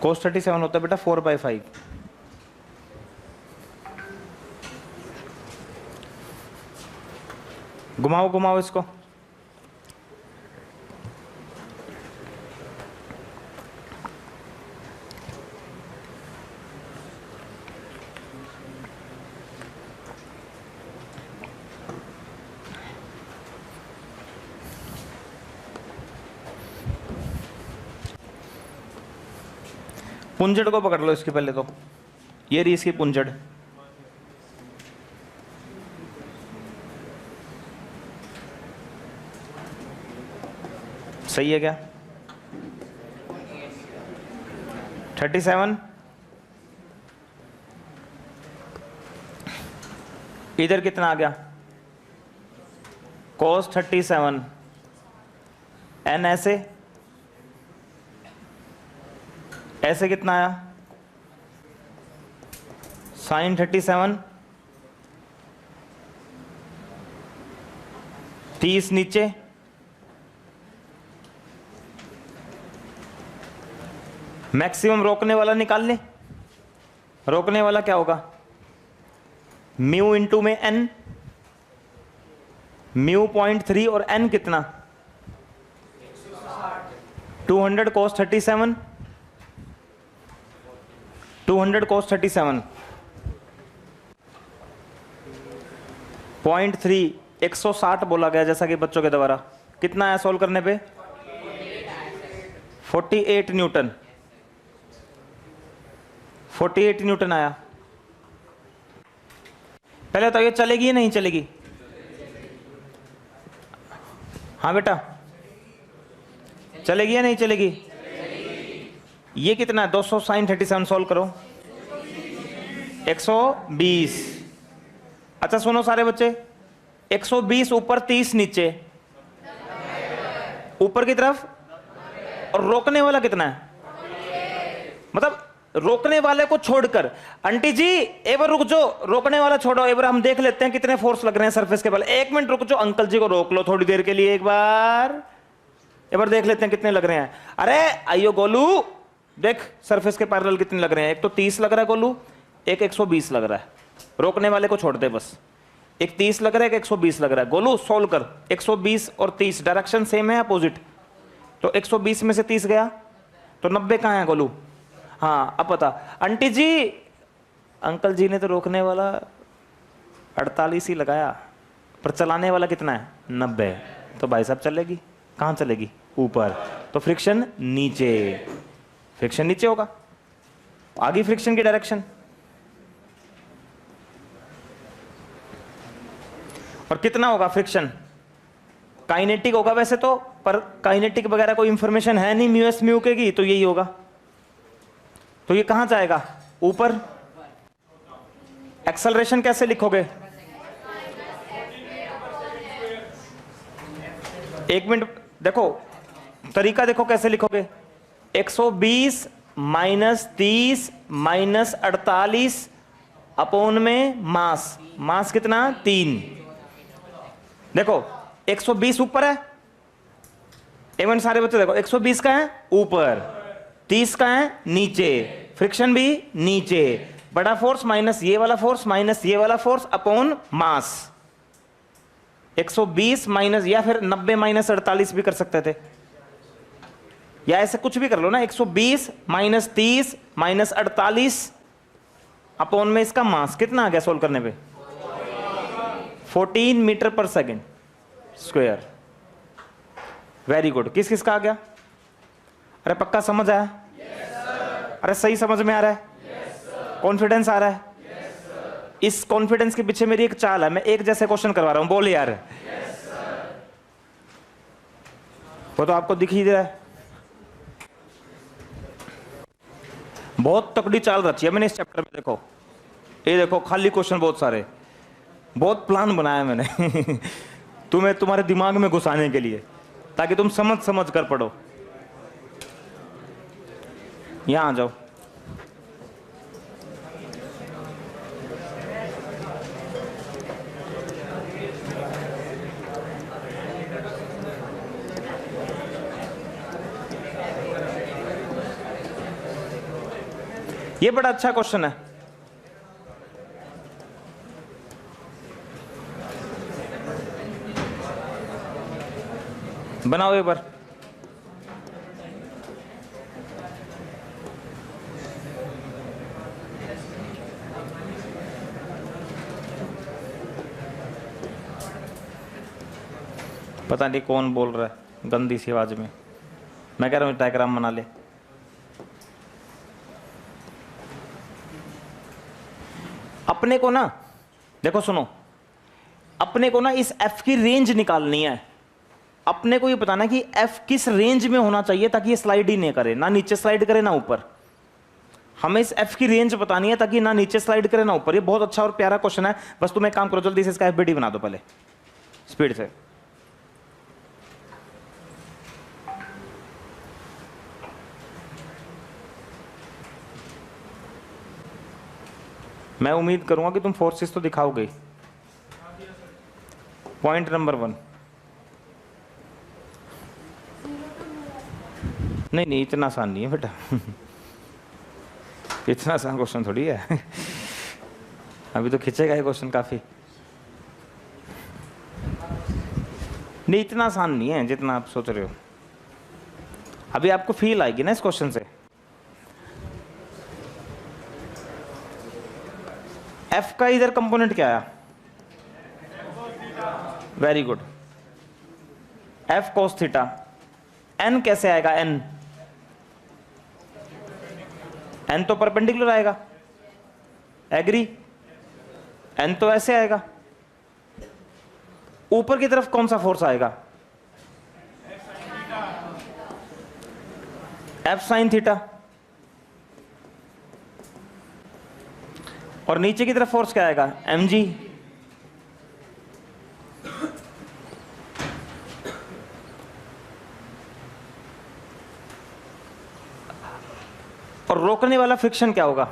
Speaker 1: cos 37 होता है बेटा 4/5। घुमाओ घुमाओ इसको। पुंजड़ को पकड़ लो इसके पहले तो। ये रही इसकी पुंजड़। सही है क्या? 37। इधर कितना आ गया? cos 37। n ऐसे कितना आया? sin 37। 30 नीचे, मैक्सिमम रोकने वाला निकाल ले। रोकने वाला क्या होगा? म्यू इंटू में n, म्यू 0.3 और n कितना? 200 cos 37। 200 cos 37 0.3 160 बोला गया जैसा कि बच्चों के द्वारा। कितना आया सॉल्व करने पे? 48 न्यूटन। 48 न्यूटन आया। पहले तो ये चलेगी या नहीं चलेगी? हाँ बेटा चलेगी या नहीं चलेगी? ये कितना है? 200 sin 37 सॉल्व करो। 120। अच्छा सुनो सारे बच्चे, 120 ऊपर 30 नीचे, ऊपर की तरफ। और रोकने वाला कितना है? मतलब रोकने वाले को छोड़कर। आंटी जी एक बार रुक जाओ, रोकने वाला छोड़ो, एक बार हम देख लेते हैं कितने फोर्स लग रहे हैं सरफेस के बल। 1 मिनट रुक जाओ, अंकल जी को रोक लो थोड़ी देर के लिए, एक बार देख लेते हैं कितने लग रहे हैं। अरे आइयो गोलू, देख सरफेस के पैरेलल कितने लग रहे हैं। एक तो 30 लग रहा है गोलू, एक 120 लग रहा है। रोकने वाले को छोड़ दे बस। एक 30 लग रहा है, एक 120 लग रहा है। गोलू सोल्व कर। 120 और 30 डायरेक्शन सेम है, अपोजिट। तो 120 में से 30 गया तो 90 कहाँ है गोलू? हाँ अब पता। आंटी जी अंकल जी ने तो रोकने वाला 48 ही लगाया, पर चलाने वाला कितना है? 90। तो भाई साहब चलेगी। कहाँ चलेगी? ऊपर। तो फ्रिक्शन नीचे। फ्रिक्शन नीचे होगा। आगे फ्रिक्शन की डायरेक्शन। और कितना होगा फ्रिक्शन? काइनेटिक होगा वैसे तो, पर काइनेटिक वगैरह कोई इंफॉर्मेशन है नहीं म्यू एस म्यू के की, तो यही होगा। तो ये कहां जाएगा? ऊपर। एक्सेलरेशन कैसे लिखोगे? 1 मिनट देखो, तरीका देखो कैसे लिखोगे। 120 माइनस 30 माइनस 48 अपोन में मास, मास कितना? 3। देखो 120 ऊपर है, एवन सारे बच्चे देखो 120 का है ऊपर, 30 का है नीचे, फ्रिक्शन भी नीचे, बड़ा फोर्स माइनस ये वाला फोर्स माइनस ये वाला फोर्स अपॉन मास। 120 माइनस, या फिर 90 माइनस 48 भी कर सकते थे, या ऐसे कुछ भी कर लो ना। 120 माइनस 30 माइनस 48 अपॉन में इसका मास कितना आ गया सोल्व करने पे? 14 मीटर पर सेकेंड स्क्वायर। Very good. किस किस का आ गया? अरे पक्का समझ आया? अरे सही समझ में आ रहा है? कॉन्फिडेंस आ रहा है? इस कॉन्फिडेंस के पीछे मेरी एक चाल है, मैं एक जैसे क्वेश्चन करवा रहा हूं, बोल यार। वो तो आपको दिख ही दे रहा है। बहुत तकड़ी चाल रची है मैंने इस चैप्टर में। देखो ये देखो, खाली क्वेश्चन बहुत सारे, बहुत प्लान बनाया मैंने तुम्हें तुम्हारे दिमाग में घुसाने के लिए, ताकि तुम समझ समझ कर पढ़ो। यहां आ जाओ। ये बड़ा अच्छा क्वेश्चन है। बनाओ एक बार। पता नहीं कौन बोल रहा है गंदी सी आवाज में। मैं कह रहा हूं डायग्राम बना ले। अपने को ना, देखो सुनो, अपने को ना इस f की रेंज निकालनी है। अपने को ये बताना कि f किस रेंज में होना चाहिए ताकि ये स्लाइड ही नहीं करे, ना नीचे स्लाइड करे ना ऊपर। हमें इस f की रेंज बतानी है ताकि ना नीचे स्लाइड करे ना ऊपर। ये बहुत अच्छा और प्यारा क्वेश्चन है। बस तुम एक काम करो, जल्दी से इसका FBD बना दो पहले स्पीड से। मैं उम्मीद करूंगा कि तुम फोर्सेस तो दिखाओगे। Point number 1। नहीं नहीं, इतना आसान नहीं है बेटा इतना आसान क्वेश्चन थोड़ी है अभी तो खींचेगा ये क्वेश्चन काफी। नहीं, इतना आसान नहीं है जितना आप सोच रहे हो। अभी आपको फील आएगी ना इस क्वेश्चन से। F का इधर कंपोनेंट क्या आया? Very good, F cos theta. N कैसे आएगा? N तो परपेंडिकुलर आएगा, एग्री? N तो ऐसे आएगा। ऊपर की तरफ कौन सा फोर्स आएगा? F sin theta. और नीचे की तरफ फोर्स क्या आएगा? mg। और रोकने वाला फ्रिक्शन क्या होगा?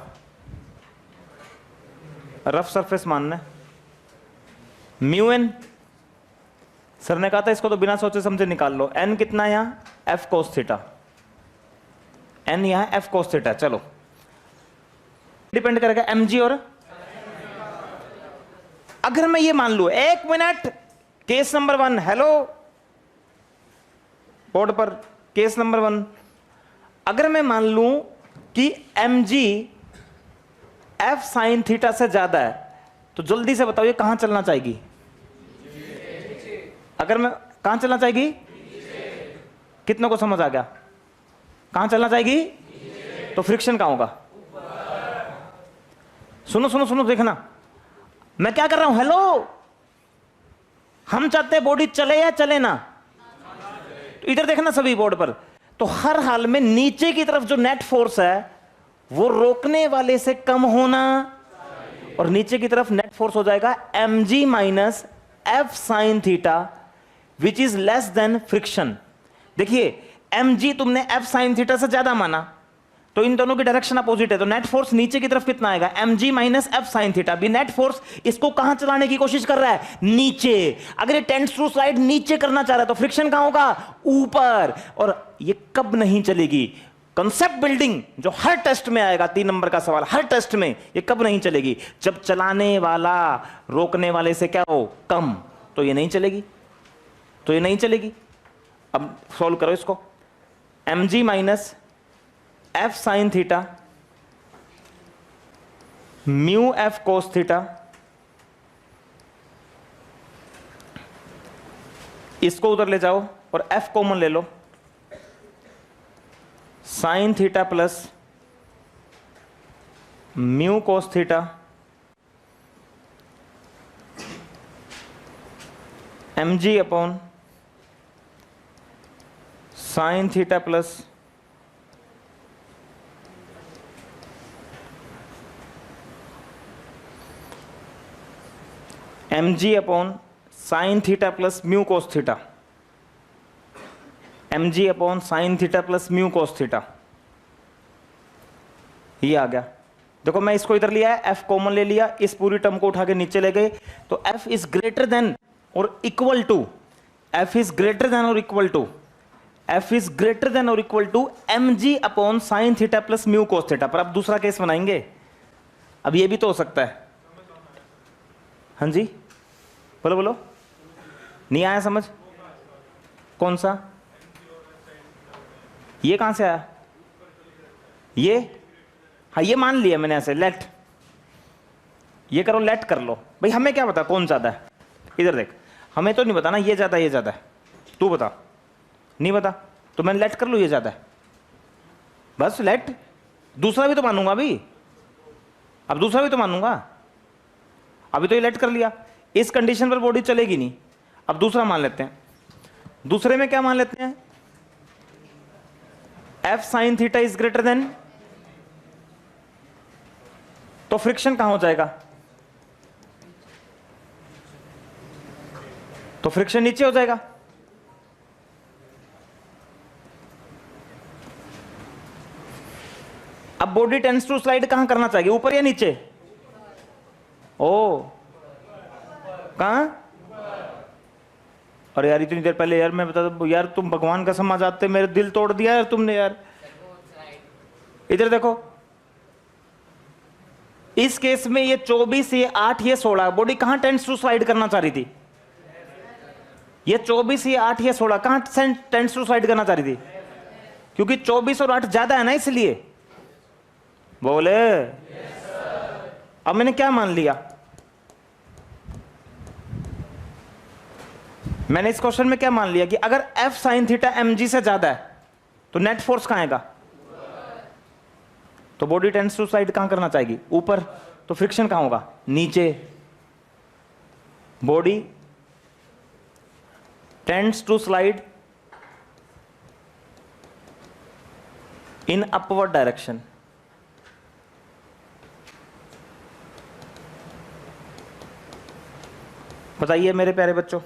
Speaker 1: रफ सरफेस मानना है, μn। सर ने कहा था इसको तो बिना सोचे समझे निकाल लो। n कितना है यहां? F cos theta. n यहां F cos थीटा। चलो, डिपेंड करेगा mg और। अगर मैं ये मान लू, 1 minute, case number 1, hello board पर, केस नंबर 1, अगर मैं मान लूं कि mg F sin थीटा से ज्यादा है, तो जल्दी से बताओ ये कहां चलना चाहेगी? अगर मैं कहां चलना चाहेगी? कितनों को समझ आ गया? कहां चलना चाहेगी? तो फ्रिक्शन कहां होगा? सुनो सुनो सुनो, देखना मैं क्या कर रहा हूं। हेलो, हम चाहते हैं बॉडी चले या चले ना? तो इधर देखना सभी बोर्ड पर। तो हर हाल में नीचे की तरफ जो नेट फोर्स है वो रोकने वाले से कम होना, और नीचे की तरफ नेट फोर्स हो जाएगा mg minus F sine theta which is less than friction. देखिए mg तुमने एफ साइन थीटा से ज्यादा माना, तो इन दोनों की डायरेक्शन अपोजिट है, तो नेट फोर्स नीचे की तरफ कितना आएगा, mg minus F sine theta. भी नेट फोर्स इसको कहां चलाने की कोशिश कर रहा है, नीचे। अगर ये टेंड्स टू स्लाइड नीचे करना चाह रहा है तो फ्रिक्शन कहां होगा, ऊपर। और ये कब नहीं चलेगी, कंसेप्ट बिल्डिंग जो हर टेस्ट में आएगा, 3 नंबर का सवाल हर टेस्ट में, ये कब नहीं चलेगी, जब चलाने वाला रोकने वाले से क्या हो, कम, तो ये नहीं चलेगी, तो ये नहीं चलेगी। अब सॉल्व करो इसको, mg minus F sine theta mu F cos theta, इसको उधर ले जाओ और एफ कॉमन ले लो, sine theta plus mu cos theta mg upon sine theta plus mg upon sine theta plus mu cos theta, mg upon sine theta plus mu cos theta, ये आ गया। देखो मैं इसको इधर लिया है, f कॉमन ले लिया, इस पूरी टर्म को उठा के नीचे ले गए, तो f इज ग्रेटर देन और equal to, f is greater than और equal to, f is greater than और equal to mg upon sine theta plus mu cos theta. पर अब दूसरा केस बनाएंगे, अब ये भी तो हो सकता है। हाँ जी बोलो बोलो, नहीं आया समझ, कौन सा, ये कहां से आया, ये, हाँ ये मान लिया मैंने ऐसे, लेट, ये करो, लेट कर लो भाई, हमें क्या पता कौन ज्यादा है, इधर देख, हमें तो नहीं पता ना ये ज्यादा ये ज्यादा है, तू बता, नहीं बता, तो मैंने लेट कर लो ये ज्यादा है, बस लेट, दूसरा भी तो मानूंगा अभी, अब दूसरा भी तो मानूंगा, अभी तो ये लेट कर लिया, इस कंडीशन पर बॉडी चलेगी नहीं। अब दूसरा मान लेते हैं, दूसरे में क्या मान लेते हैं, F sine theta is greater then, तो फ्रिक्शन कहां हो जाएगा, तो फ्रिक्शन नीचे हो जाएगा। अब बॉडी टेंड्स टू स्लाइड कहां करना चाहिए, ऊपर या नीचे, ओ कहां, अरे यार इतनी देर पहले यार मैं बता दो यार, तुम भगवान का समझ आते, मेरे दिल तोड़ दिया यार तुमने यार। इधर देखो, इस केस में ये 24, ये 8, ये 16, बॉडी कहां टेंड्स टू स्लाइड करना चाह रही थी, ये 24, ये 8, ये 16 कहां टेंड्स टू स्लाइड करना चाह रही थी, क्योंकि 24 और 8 ज्यादा है ना, इसलिए बोले। अब मैंने क्या मान लिया, मैंने इस क्वेश्चन में क्या मान लिया कि अगर f साइन थीटा mg से ज्यादा है तो नेट फोर्स कहां आएगा, तो बॉडी टेंड्स टू स्लाइड कहां करना चाहेगी, ऊपर, तो फ्रिक्शन कहां होगा, नीचे। Body tends to slide in upward direction, बताइए मेरे प्यारे बच्चों,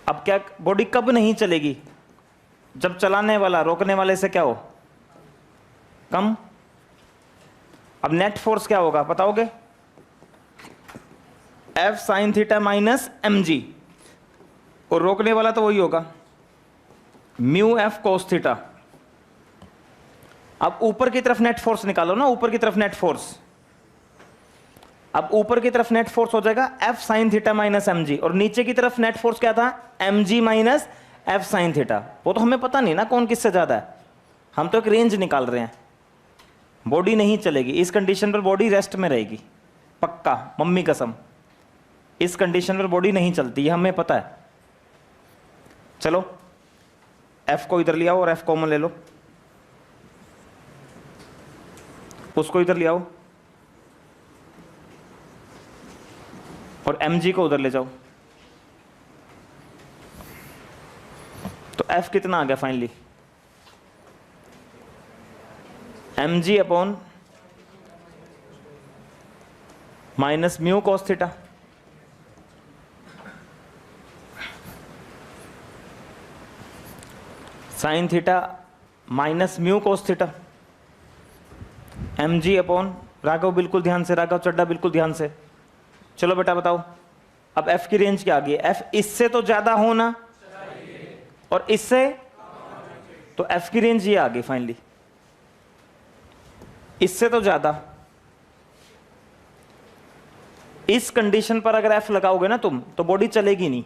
Speaker 1: अब क्या, बॉडी कब नहीं चलेगी, जब चलाने वाला रोकने वाले से क्या हो, कम। अब नेट फोर्स क्या होगा बताओगे, F sine theta minus mg, और रोकने वाला तो वही होगा म्यू एफ कोस थीटा। अब ऊपर की तरफ नेट फोर्स निकालो ना, ऊपर की तरफ नेट फोर्स, अब ऊपर की तरफ नेट फोर्स हो जाएगा F sine theta minus mg, और नीचे की तरफ नेट फोर्स क्या था, mg minus F sine theta. वो तो हमें पता नहीं ना कौन किससे ज्यादा है, हम तो एक रेंज निकाल रहे हैं। बॉडी नहीं चलेगी, इस कंडीशन पर बॉडी रेस्ट में रहेगी पक्का, मम्मी कसम, इस कंडीशन पर बॉडी नहीं चलती, ये हमें पता है। चलो एफ को इधर ले आओ और एफ कॉमन ले लो, उसको इधर ले आओ और mg को उधर ले जाओ, तो f कितना आ गया finally, mg upon minus mu cos theta, sine theta minus mu cos theta, mg upon, Raghav बिल्कुल ध्यान से, राघव चड्डा बिल्कुल ध्यान से। चलो बेटा बताओ, अब f की रेंज क्या आ गई? f इससे तो ज्यादा होना और इससे, तो f की रेंज ये आ गई फाइनली, इससे तो ज्यादा। इस कंडीशन पर अगर f लगाओगे ना तुम, तो बॉडी चलेगी नहीं,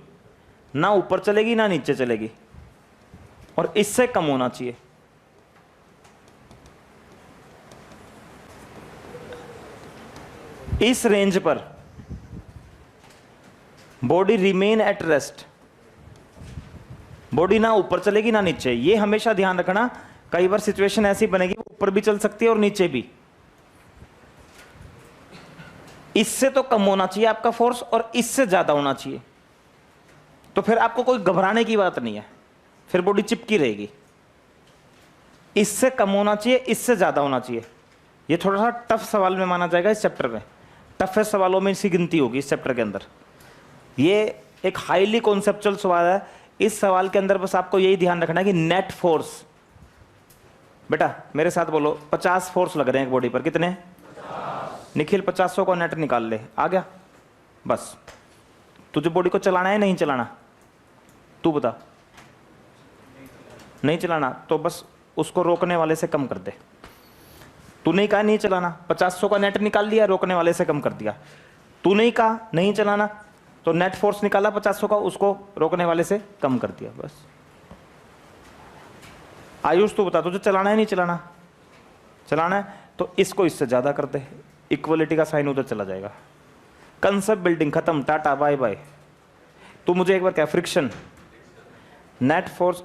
Speaker 1: ना ऊपर चलेगी ना नीचे चलेगी, और इससे कम होना चाहिए। इस रेंज पर body remain at rest, body ना ऊपर चलेगी ना नीचे। ये हमेशा ध्यान रखना, कई बार सिचुएशन ऐसी बनेगी ऊपर भी चल सकती है और नीचे भी। इससे तो कम होना चाहिए आपका फोर्स और इससे ज्यादा होना चाहिए, तो फिर आपको कोई घबराने की बात नहीं है, फिर बॉडी चिपकी रहेगी। इससे कम होना चाहिए, इससे ज्यादा होना चाहिए। ये थोड़ा सा टफ सवाल में माना जाएगा इस चैप्टर में, टफेस्ट सवालों में इसकी गिनती होगी इस चैप्टर के अंदर। ये एक हाईली कॉन्सेप्चुअल सवाल है। इस सवाल के अंदर बस आपको यही ध्यान रखना है कि नेट फोर्स, बेटा मेरे साथ बोलो, 50 फोर्स लग रहे हैं एक बॉडी पर। कितने? 50। निखिल 500 को नेट निकाल ले, आ गया? बस तुझे बॉडी को चलाना है नहीं चलाना? तू बता। नहीं चलाना तो बस उसको रोकने वाले से कम कर दे। तू नहीं कहा नहीं चलाना, 500 का नेट निकाल लिया, रोकने वाले से कम कर दिया। तू नहीं कहा नहीं चलाना, तो नेट फोर्स निकाला 500 का, उसको रोकने वाले से कम कर दिया, बस। आयुष तू बता, तुझे चलाना है नहीं चलाना? चलाना है तो इसको इससे ज्यादा कर दे, इक्वलिटी का साइन उधर चला जाएगा। कंसेप्ट बिल्डिंग खत्म, टाटा बाय बाय। तू मुझे एक बार क्या, फ्रिक्शन नेट फोर्स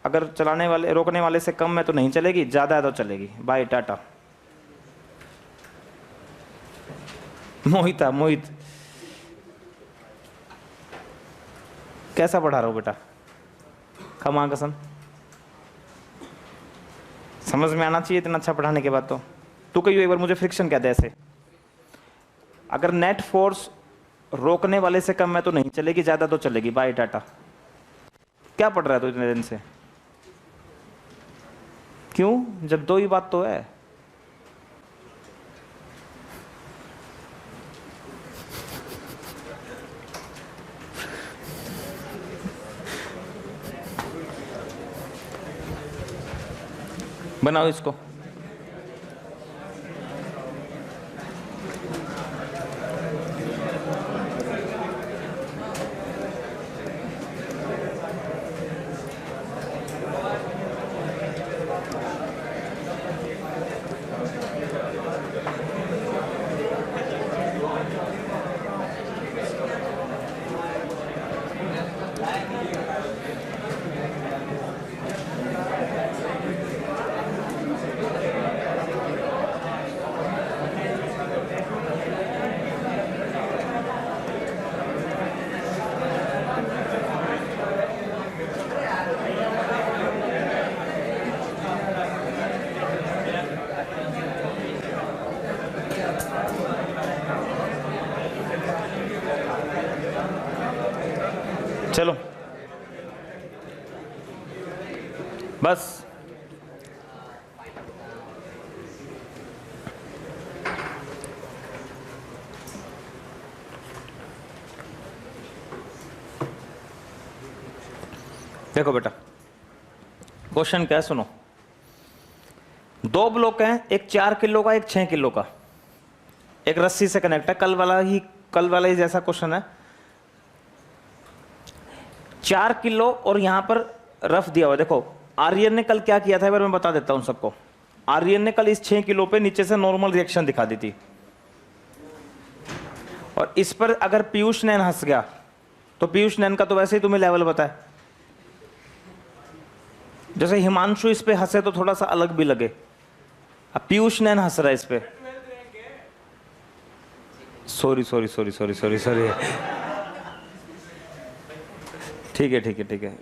Speaker 1: अगर चलाने वाले रोकने वाले से कम है तो नहीं चलेगी, ज्यादा है तो चलेगी, बाय टाटा। मोहित कैसा पढ़ा रहा हो बेटा? खमा कसम, समझ में आना चाहिए इतना अच्छा पढ़ाने के बाद। तो तू कहियो एक बार मुझे फ्रिक्शन क्या दे ऐसे, अगर नेट फोर्स रोकने वाले से कम है तो नहीं चलेगी, ज्यादा तो चलेगी, बाय टाटा। क्या पढ़ रहा है तू इतने दिन से? क्यों, जब दो ही बात तो है। बनाओ इसको। चलो बस, देखो बेटा क्वेश्चन क्या है सुनो। दो ब्लॉक हैं, एक 4 किलो का, एक 6 किलो का, एक रस्सी से कनेक्ट है। कल वाला ही जैसा क्वेश्चन है। 4 किलो और यहां पर रफ दिया हुआ। देखो आर्यन ने कल क्या किया था, एक बार मैं बता देता हूं सबको। आर्यन ने कल इस 6 किलो पे नीचे से नॉर्मल रिएक्शन दिखा दी थी, और इस पर अगर पीयूष नैन हंस गया तो पीयूष नैन का तो वैसे ही तुम्हें लेवल पता है। जैसे हिमांशु इस पे हंसे तो थोड़ा सा अलग भी लगे, अब पीयूष नैन हंस रहा है इस पे। सॉरी ठीक है,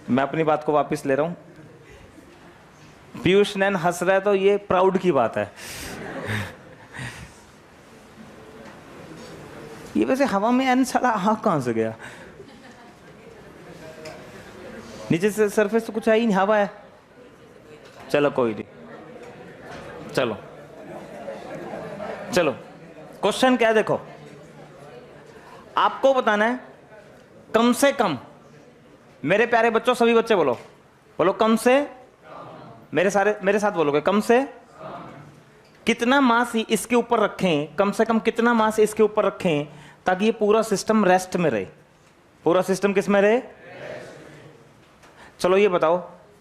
Speaker 1: मैं अपनी बात को वापस ले रहा हूं। पीयूष नैन हंस रहा है तो ये प्राउड की बात है। ये वैसे हवा में एन साला हाँ कहां से गया? नीचे से सरफेस तो कुछ है ही नहीं, हवा है। चलो कोई नहीं, चलो चलो क्वेश्चन क्या है देखो, आपको बताना है कम से कम, मेरे प्यारे बच्चों सभी बच्चे बोलो, बोलो कम से, मेरे साथ बोलोगे, कम से कितना मास इसके ऊपर रखें, कम से कम कितना मास इसके ऊपर रखें ताकि ये पूरा सिस्टम रेस्ट में रहे। पूरा सिस्टम किस में रहे? चलो ये बताओ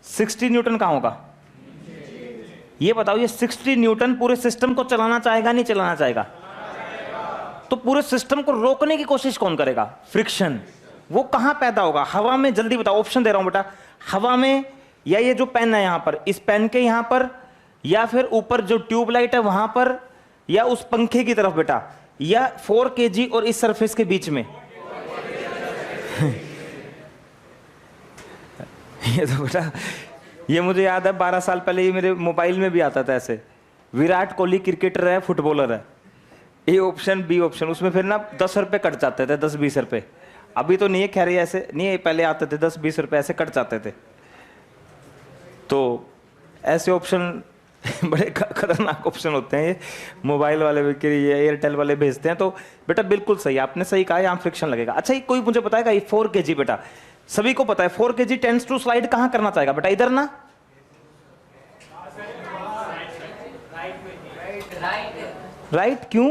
Speaker 1: 60 न्यूटन कहां होगा? ये बताओ ये 60 न्यूटन पूरे सिस्टम को चलाना चाहेगा नहीं चलाना चाहेगा? तो पूरे सिस्टम को रोकने की कोशिश कौन करेगा? फ्रिक्शन। वो कहां पैदा होगा? हवा में। जल्दी बताओ, ऑप्शन दे रहा हूं बेटा, हवा में, या ये जो पेन है यहां पर, इस पेन के यहां पर, या फिर ऊपर जो ट्यूबलाइट है वहां पर, या उस पंखे की तरफ बेटा, या 4 kg और इस सरफेस के बीच में? ये तो बेटा, ये मुझे याद है 12 साल पहले ये मेरे मोबाइल में भी आता था ऐसे, विराट कोहली क्रिकेटर है, फुटबॉलर है, ए ऑप्शन बी ऑप्शन, उसमें फिर ना 10 रुपए कट जाते थे, 10-20 रुपए। अभी तो नहीं है खैर, ऐसे नहीं है, पहले आते थे 10-20 रुपए ऐसे कट जाते थे। तो ऐसे ऑप्शन बड़े खतरनाक ऑप्शन होते हैं, ये मोबाइल वाले भी, ये एयरटेल वाले भेजते हैं। तो बेटा बिल्कुल सही, आपने सही कहा, यहाँ फ्रिक्शन लगेगा। अच्छा ये कोई मुझे बताएगा, ये 4 kg बेटा सभी को पता है, 4 kg टेंड्स टू स्लाइड कहां करना चाहेगा बेटा? इधर ना? राइट, क्यों?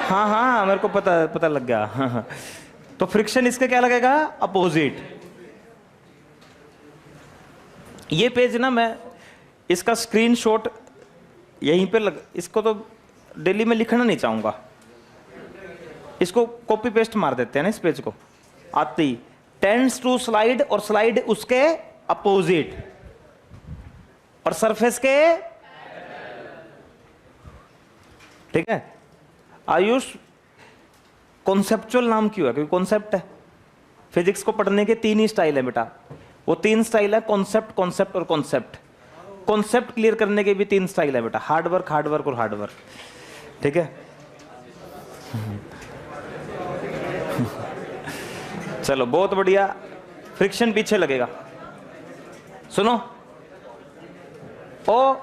Speaker 1: हाँ हाँ मेरे को पता लग गया। हाँ। तो फ्रिक्शन इसके क्या लगेगा? अपोजिट। ये पेज ना मैं इसका स्क्रीनशॉट यहीं पे इसको तो डेली में लिखना नहीं चाहूंगा, इसको कॉपी पेस्ट मार देते हैं ना इस पेज को, आते ही टेंड्स टू स्लाइड, और स्लाइड उसके अपोजिट, और सरफेस के, ठीक है। आयुष कॉन्सेप्चुअल नाम क्यों है? क्योंकि कॉन्सेप्ट है। फिजिक्स को पढ़ने के 3 ही स्टाइल है बेटा, वो 3 स्टाइल है, कॉन्सेप्ट, कॉन्सेप्ट और कॉन्सेप्ट। कॉन्सेप्ट क्लियर करने के भी 3 स्टाइल है बेटा, हार्डवर्क, हार्डवर्क और हार्डवर्क, ठीक है। चलो बहुत बढ़िया, फ्रिक्शन पीछे लगेगा। सुनो ओ,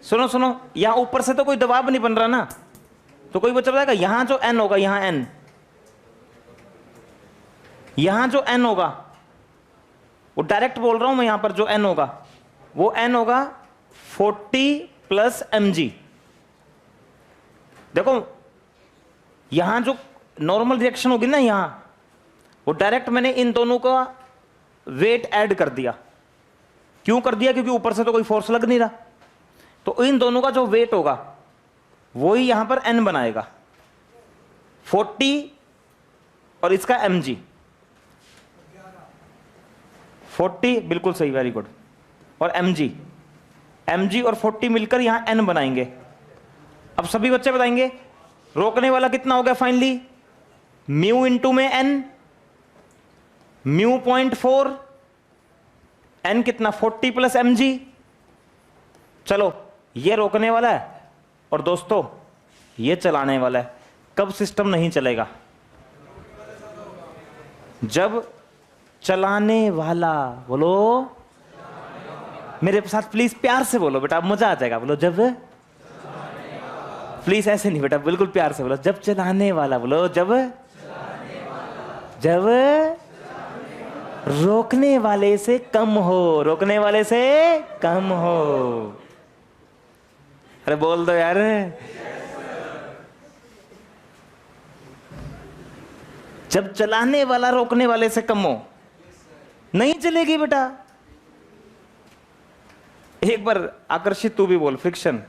Speaker 1: सुनो, यहां ऊपर से तो कोई दबाव नहीं बन रहा ना, तो कोई बच्चा बताएगा यहां जो n होगा, यहां n, यहां जो n होगा, वो डायरेक्ट बोल रहा हूं मैं, यहां पर जो n होगा वो n होगा 40 + mg। देखो यहां जो नॉर्मल रिएक्शन होगी ना, यहां वो डायरेक्ट मैंने इन दोनों का वेट ऐड कर दिया। क्यों कर दिया? क्योंकि ऊपर से तो कोई फोर्स लग नहीं रहा, तो इन दोनों का जो वेट होगा वही यहां पर n बनाएगा, 40 और इसका mg, 40 बिल्कुल सही, वेरी गुड, और mg और 40 मिलकर यहां n बनाएंगे। अब सभी बच्चे बताएंगे रोकने वाला कितना हो गया फाइनली? म्यू इंटू में n, म्यू 0.4, n कितना? 40 + mg। चलो ये रोकने वाला है और दोस्तों ये चलाने वाला है। कब सिस्टम नहीं चलेगा? जब चलाने वाला, बोलो मेरे साथ प्लीज, प्यार से बोलो बेटा, मजा आ जाएगा। बोलो जब, प्लीज ऐसे नहीं बेटा, बिल्कुल प्यार से बोलो, जब चलाने वाला, बोलो जब रोकने वाले से कम हो, रोकने वाले से कम हो। अरे बोल दो यार। जब चलाने वाला रोकने वाले से कम हो, नहीं चलेगी बेटा। एक बार आकर्षित तू भी बोल, फ्रिक्शन,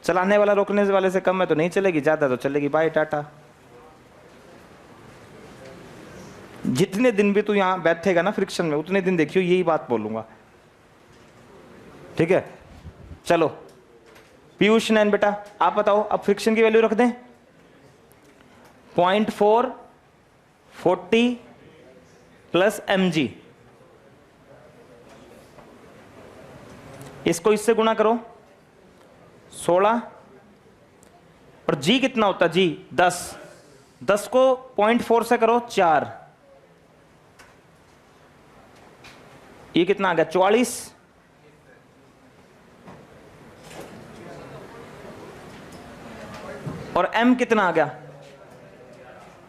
Speaker 1: चलाने वाला रोकने वाले से कम है तो नहीं चलेगी, ज्यादा तो चलेगी। बाय टाटा। जितने दिन भी तू यहां बैठेगा ना फ्रिक्शन में, उतने दिन देखियो यही बात बोलूंगा, ठीक है। चलो पीयूष नैन बेटा आप बताओ, अब फ्रिक्शन की वैल्यू रख दें 0.4, 40 + mg। इसको इससे गुणा करो 16, और जी कितना होता है, जी 10, 10 को 0.4 से करो 4, ये कितना आ गया 44, और m कितना आ गया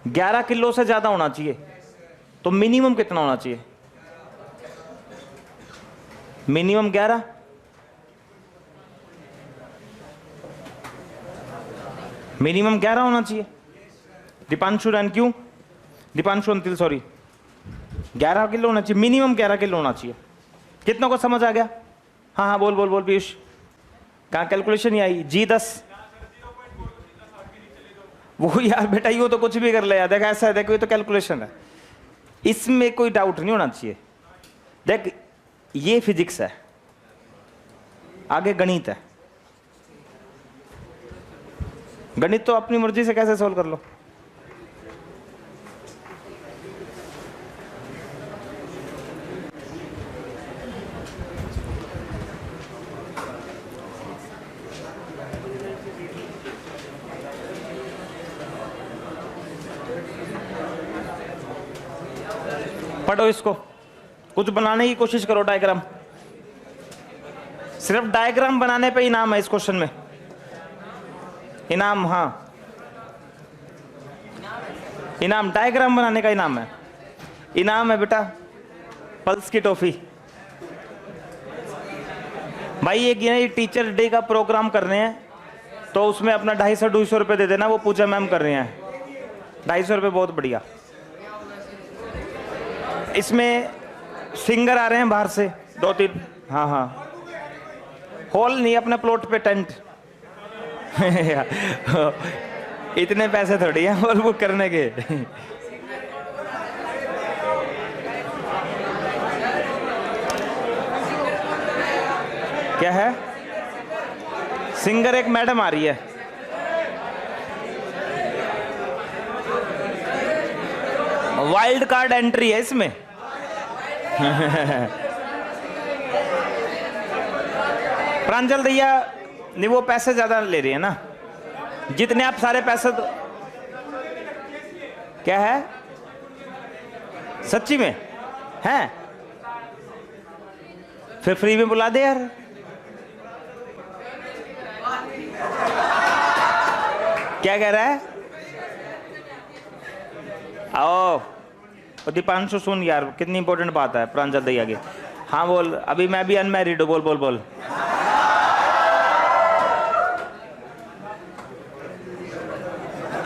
Speaker 1: 11 किलो से ज्यादा होना चाहिए, तो मिनिमम कितना होना चाहिए, मिनिमम 11, मिनिमम 11 होना चाहिए। दीपांशु रन क्यों, दीपांशु अंतिल सॉरी, 11 किलो होना चाहिए, मिनिमम 11 किलो होना चाहिए। कितनों को समझ आ गया? हाँ हाँ बोल बोल बोल पीयूष, कहाँ कैलकुलेशन ही आई, जी 10, वो यार बेटा ये तो कुछ भी कर ले यार, देख ऐसा है, देखो ये तो कैलकुलेशन है, इसमें कोई डाउट नहीं होना चाहिए। देख ये फिजिक्स है, आगे गणित है, गणित तो अपनी मर्जी से कैसे सॉल्व कर लो। पढ़ो इसको, कुछ बनाने की कोशिश करो, डायग्राम, सिर्फ डायग्राम बनाने पे इनाम है इस क्वेश्चन में, इनाम, हाँ इनाम, डायग्राम बनाने का इनाम है, इनाम है बेटा पल्स की टॉफी। भाई एक ये टीचर डे का प्रोग्राम कर रहे हैं, तो उसमें अपना 250-250 रुपये दे देना, वो पूजा मैम कर रहे हैं, 250 रुपये बहुत बढ़िया। इसमें सिंगर आ रहे हैं बाहर से 2-3, हाँ हाँ, हॉल नहीं, अपने प्लॉट पे टेंट इतने पैसे थोड़ी हैं हॉल बुक करने के क्या है, सिंगर एक मैडम आ रही है, वाइल्ड कार्ड एंट्री है इसमें प्रांजल भैया नहीं, वो पैसे ज्यादा ले रही है ना, जितने आप सारे पैसे तो क्या है, सच्ची में है, फिर फ्री में बुला दे यार। क्या कह रहा है, आओ दीपांशु सुन यार, कितनी इंपॉर्टेंट बात है प्रांजल दैया की। हाँ बोल, अभी मैं भी अनमैरिड हूँ, बोल बोल बोल।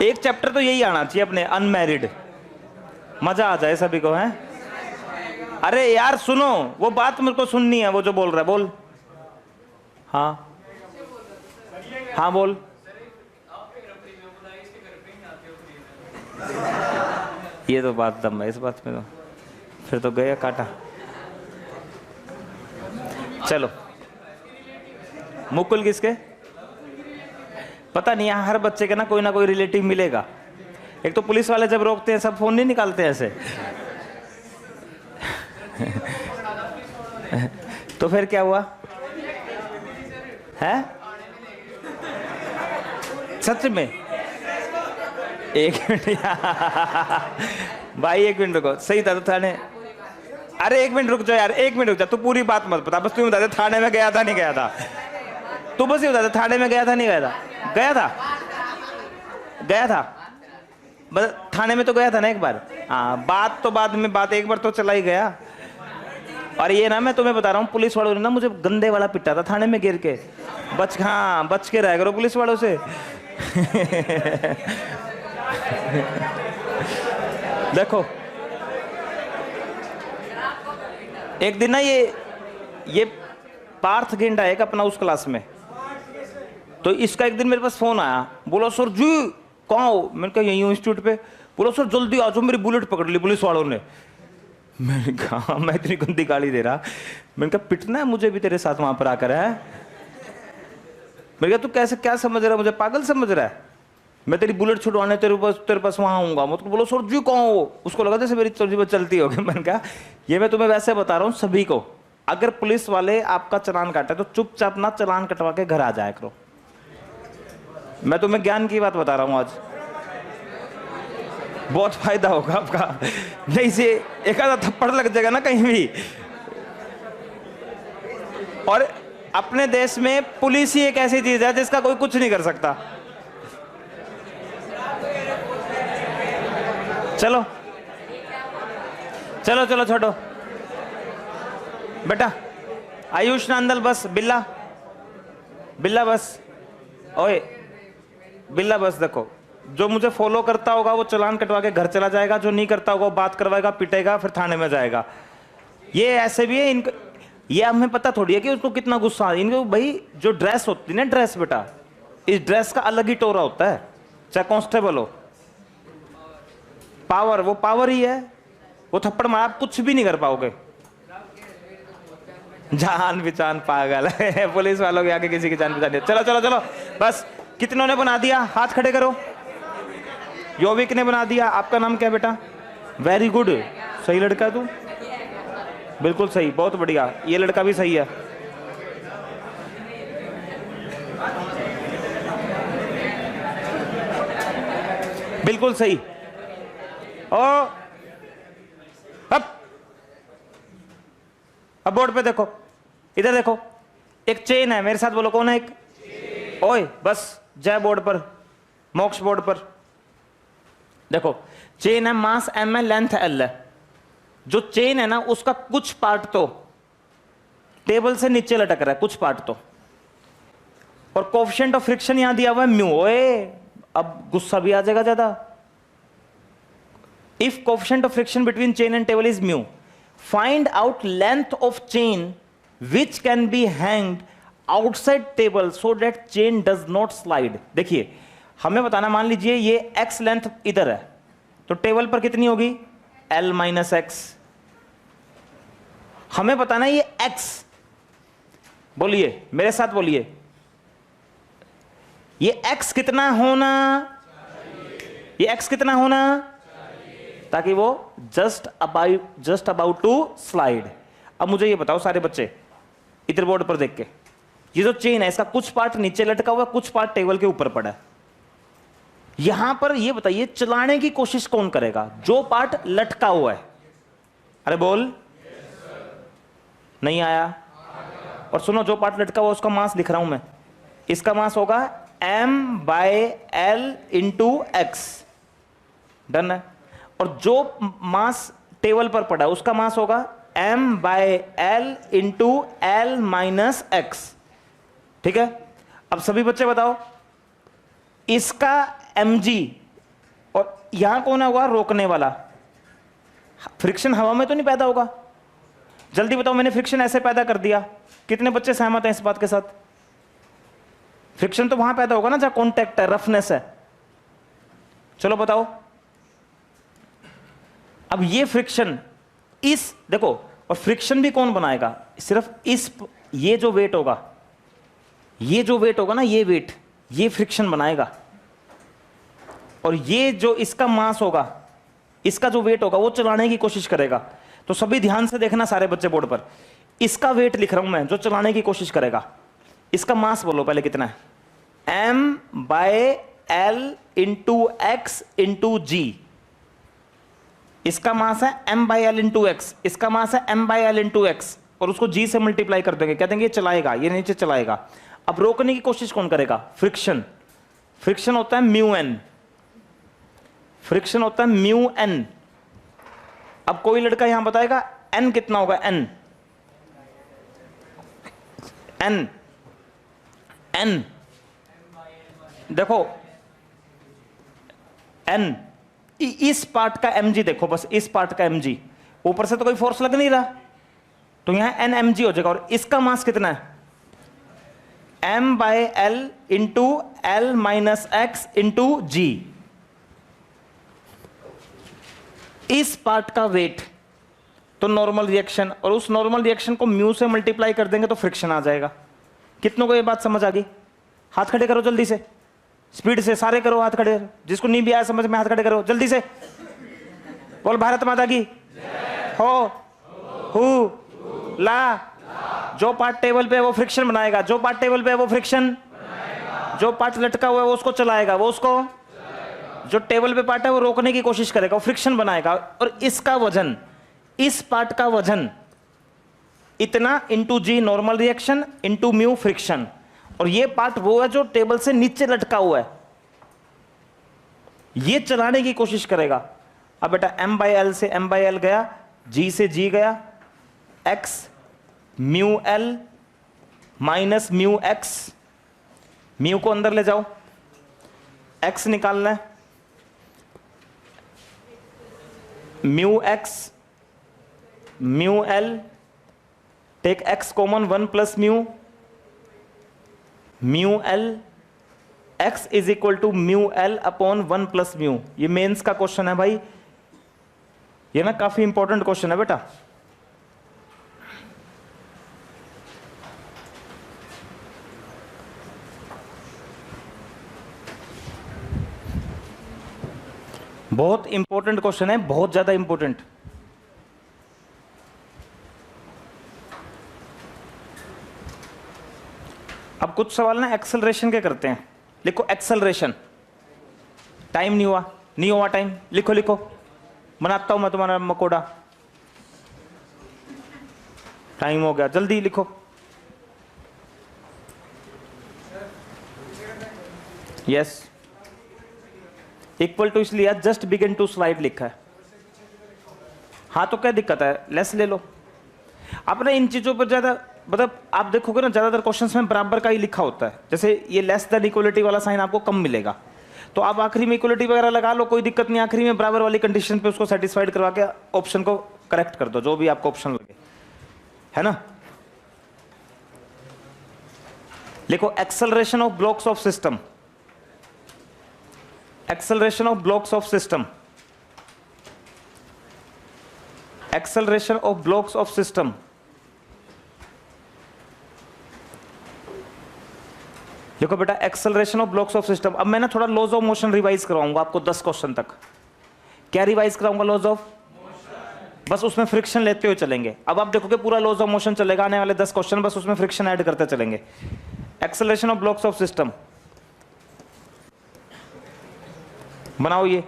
Speaker 1: एक चैप्टर तो यही आना चाहिए अपने, अनमैरिड, मजा आ जाए सभी को, है। अरे यार सुनो, वो बात मेरे को सुननी है, वो जो बोल रहा है बोल। हाँ हाँ बोल। ये तो बात दम है इस बात में, तो फिर तो गया काटा। चलो मुकुल किसके, पता नहीं, यहाँ हर बच्चे के ना कोई रिलेटिव मिलेगा। एक तो पुलिस वाले जब रोकते हैं सब फोन नहीं निकालते ऐसे तो फिर क्या हुआ है, सच में? एक मिनट भाई, 1 मिनट रुको, सही था तो थाने, अरे 1 मिनट रुक जाओ यार, 1 मिनट रुक जा, तू पूरी बात मत बता, बस तू बता दे थाने में गया था नहीं गया था, तू बस ये बता दे थाने में गया था नहीं गया था, गया था, गया था, बस थाने में तो गया था ना एक बार। हाँ बात तो बाद में, बात एक बार तो चला ही गया। और ये ना मैं तुम्हें बता रहा हूँ, पुलिस वालों ने ना मुझे गंदे वाला पिटा था थाने में गिर के, हाँ बच के रह करो पुलिस वालों से देखो एक दिन ना ये पार्थ गेंडा है एक अपना उस क्लास में, तो इसका एक दिन मेरे पास फोन आया, बोला सर जी कहाँ हो, मैंने कहा यहीं हूँ इंस्टीट्यूट पे। बोला सर जल्दी आ जाओ, मेरी बुलेट पकड़ ली पुलिस वालों ने। मैंने कहा मैं इतनी गंदी गाली दे रहा, मैंने कहा पिटना है मुझे भी तेरे साथ वहां पर आकर, है। मैंने कहा तू कैसे क्या समझ रहा है, मुझे पागल समझ रहा है, मैं तेरी बुलेट छुड़वाने तेरे पास वहां आऊंगा। मतलब बोलो सर जी कहाँ हो, उसको लगा जैसे मेरी चलती होगी। मैंने कहा ये मैं तुम्हें वैसे बता रहा हूँ सभी को, अगर पुलिस वाले आपका चालान काटे तो चुपचाप ना चालान कटवा के घर आ जाया करो। मैं तुम्हें ज्ञान की बात बता रहा हूं आज, बहुत फायदा होगा आपका। नहीं से एक आधा थप्पड़ लग जाएगा ना कहीं भी। और अपने देश में पुलिस ही एक ऐसी चीज है जिसका कोई कुछ नहीं कर सकता। चलो चलो चलो छोड़ो बेटा। आयुष नांदल बस, बिल्ला बिल्ला बस, ओए बिल्ला बस। देखो, जो मुझे फॉलो करता होगा वो चालान कटवा के घर चला जाएगा, जो नहीं करता होगा वो बात करवाएगा, पिटेगा, फिर थाने में जाएगा। ये ऐसे भी है इनको, ये हमें पता थोड़ी है कि उसको कितना गुस्सा है इनको। भाई जो ड्रेस होती है ना, ड्रेस बेटा, इस ड्रेस का अलग ही टोरा होता है। चाहे कांस्टेबल हो, पावर, वो पावर ही है। वो थप्पड़ मार आप कुछ भी नहीं कर पाओगे। जान पहचान पागल है पुलिस वालों के आगे किसी की जान पहचान नहीं। चलो चलो चलो बस। कितनों ने बना दिया? हाथ खड़े करो। योविक ने बना दिया। आपका नाम क्या बेटा? वेरी गुड, सही लड़का है तू, बिल्कुल सही, बहुत बढ़िया। ये लड़का भी सही है। बिल्कुल सही। ओ अब बोर्ड पे देखो, इधर देखो, एक चेन है। मेरे साथ बोलो, कौन है? एक ओए बस। जय बोर्ड पर, मोक्ष बोर्ड पर देखो, चेन है, मास m है, लेंथ l है। जो चेन है ना उसका कुछ पार्ट तो टेबल से नीचे लटक रहा है, कुछ पार्ट तो, और कोएफिशिएंट ऑफ फ्रिक्शन यहां दिया हुआ है म्यू। ओए अब गुस्सा भी आ जाएगा ज्यादा। If coefficient of friction between chain and table is mu, find out length of chain which can be hanged outside table so that chain does not slide. देखिए हमें बताना, मान लीजिए ये x लेंथ इधर है, तो टेबल पर कितनी होगी? l minus x. हमें बताना ये x, बोलिए मेरे साथ बोलिए, ये x कितना होना? ये x कितना होना? ताकि वो जस्ट अबाउट टू स्लाइड। अब मुझे ये बताओ सारे बच्चे, इधर बोर्ड पर देख के, ये जो चेन है इसका कुछ पार्ट नीचे लटका हुआ है, कुछ पार्ट टेबल के ऊपर पड़ा है। यहां पर ये बताइए चलाने की कोशिश कौन करेगा? जो पार्ट लटका हुआ है। अरे बोल। नहीं आया? और सुनो, जो पार्ट लटका हुआ उसका मास लिख रहा हूं मैं। इसका मास होगा m/l इंटू एक्स। डन है। और जो मास टेबल पर पड़ा है उसका मास होगा m/l into l minus x. ठीक है। अब सभी बच्चे बताओ, इसका mg, और यहां कौन होगा? रोकने वाला। फ्रिक्शन हवा में तो नहीं पैदा होगा। जल्दी बताओ, मैंने फ्रिक्शन ऐसे पैदा कर दिया, कितने बच्चे सहमत हैं इस बात के साथ? फ्रिक्शन तो वहां पैदा होगा ना जहां कॉन्टैक्ट है, रफनेस है। चलो बताओ। अब ये फ्रिक्शन इस, देखो, और फ्रिक्शन भी कौन बनाएगा? सिर्फ इस, ये जो वेट होगा, ये जो वेट होगा ना, ये वेट, ये फ्रिक्शन बनाएगा। और ये जो इसका मास होगा, इसका जो वेट होगा वो चलाने की कोशिश करेगा। तो सभी ध्यान से देखना सारे बच्चे बोर्ड पर। इसका वेट लिख रहा हूं मैं, जो चलाने की कोशिश करेगा। इसका मास बोलो पहले कितना है? m/l इंटू एक्स इंटू जी। इसका मास है m/l इंटू एक्स, इसका मास है m/l इंटू एक्स, और उसको g से मल्टीप्लाई कर देंगे, कह देंगे ये चलाएगा, ये नीचे चलाएगा। अब रोकने की कोशिश कौन करेगा? फ्रिक्शन। फ्रिक्शन होता है म्यू एन। फ्रिक्शन होता है म्यू एन। अब कोई लड़का यहां बताएगा n कितना होगा? n n n देखो n, इस पार्ट का mg देखो, बस इस पार्ट का mg, ऊपर से तो कोई फोर्स लग नहीं रहा, तो यहां n mg हो जाएगा। और इसका मास कितना है? m/l into l minus X into g. इस पार्ट का वेट, तो नॉर्मल रिएक्शन, और उस नॉर्मल रिएक्शन को म्यू से मल्टीप्लाई कर देंगे तो फ्रिक्शन आ जाएगा। कितनों को ये बात समझ आ गई? हाथ खड़े करो जल्दी से, स्पीड से सारे करो हाथ खड़े। जिसको नहीं भी आया समझ में हाथ खड़े करो जल्दी से। बोल भारत माता की हो, हु, ला। जो पार्ट टेबल पे है वो फ्रिक्शन बनाएगा, जो पार्ट टेबल पे है वो फ्रिक्शन, जो पार्ट लटका हुआ है वो उसको चलाएगा, वो उसको, जो टेबल पे पार्ट है वो रोकने की कोशिश करेगा, वो फ्रिक्शन बनाएगा। और इसका वजन, इस पार्ट का वजन इतना into g normal reaction into mu friction, और ये पार्ट वो है जो टेबल से नीचे लटका हुआ है, ये चलाने की कोशिश करेगा। अब बेटा m बाई एल से m बाई एल गया, g से g गया, x mu L minus mu X, mu को अंदर ले जाओ, x निकालना है, mu X mu L, take x common 1 plus mu, mu L x is equal to mu L upon 1 plus mu. ये मेंस का क्वेश्चन है भाई, ये ना काफी इंपॉर्टेंट क्वेश्चन है बेटा। बहुत इंपॉर्टेंट क्वेश्चन है, बहुत ज्यादा इंपॉर्टेंट। अब कुछ सवाल ना एक्सेलरेशन के करते हैं, लिखो एक्सेलरेशन, टाइम नहीं हुआ, नहीं हुआ टाइम, लिखो लिखो, बनाता हूं मैं तुम्हारा मकोड़ा, टाइम हो गया, जल्दी लिखो। यस, इक्वल टू इसलिए जस्ट बिगिन टू स्लाइड लिखा है। हाँ तो क्या दिक्कत है, लेस ले लो। आपने इन चीजों पर ज्यादा, मतलब आप देखोगे ना ज्यादातर क्वेश्चंस में बराबर का ही लिखा होता है, जैसे ये लेस देन इक्वलिटी वाला साइन आपको कम मिलेगा, तो आप आखिरी में इक्वलिटी वगैरह लगा लो, कोई दिक्कत नहीं, आखिरी में बराबर वाली कंडीशन पे उसको सेटिस्फाइड करवा के ऑप्शन को करेक्ट कर दो, जो भी आपको ऑप्शन लगे, है ना। लिखो acceleration of blocks of system, acceleration of blocks of system, acceleration of blocks of system. देखो बेटा acceleration of blocks of system. अब मैं ना थोड़ा लॉज ऑफ मोशन रिवाइज करवाऊंगा आपको 10 क्वेश्चन तक। क्या रिवाइज कराऊंगा? लॉज ऑफ मोशन, बस उसमें फ्रिक्शन लेते हुए चलेंगे। अब आप देखोगे पूरा लॉज ऑफ मोशन चलेगा, आने वाले 10 क्वेश्चन बस उसमें फ्रिक्शन ऐड करते चलेंगे। Acceleration of blocks of system बनाओ, ये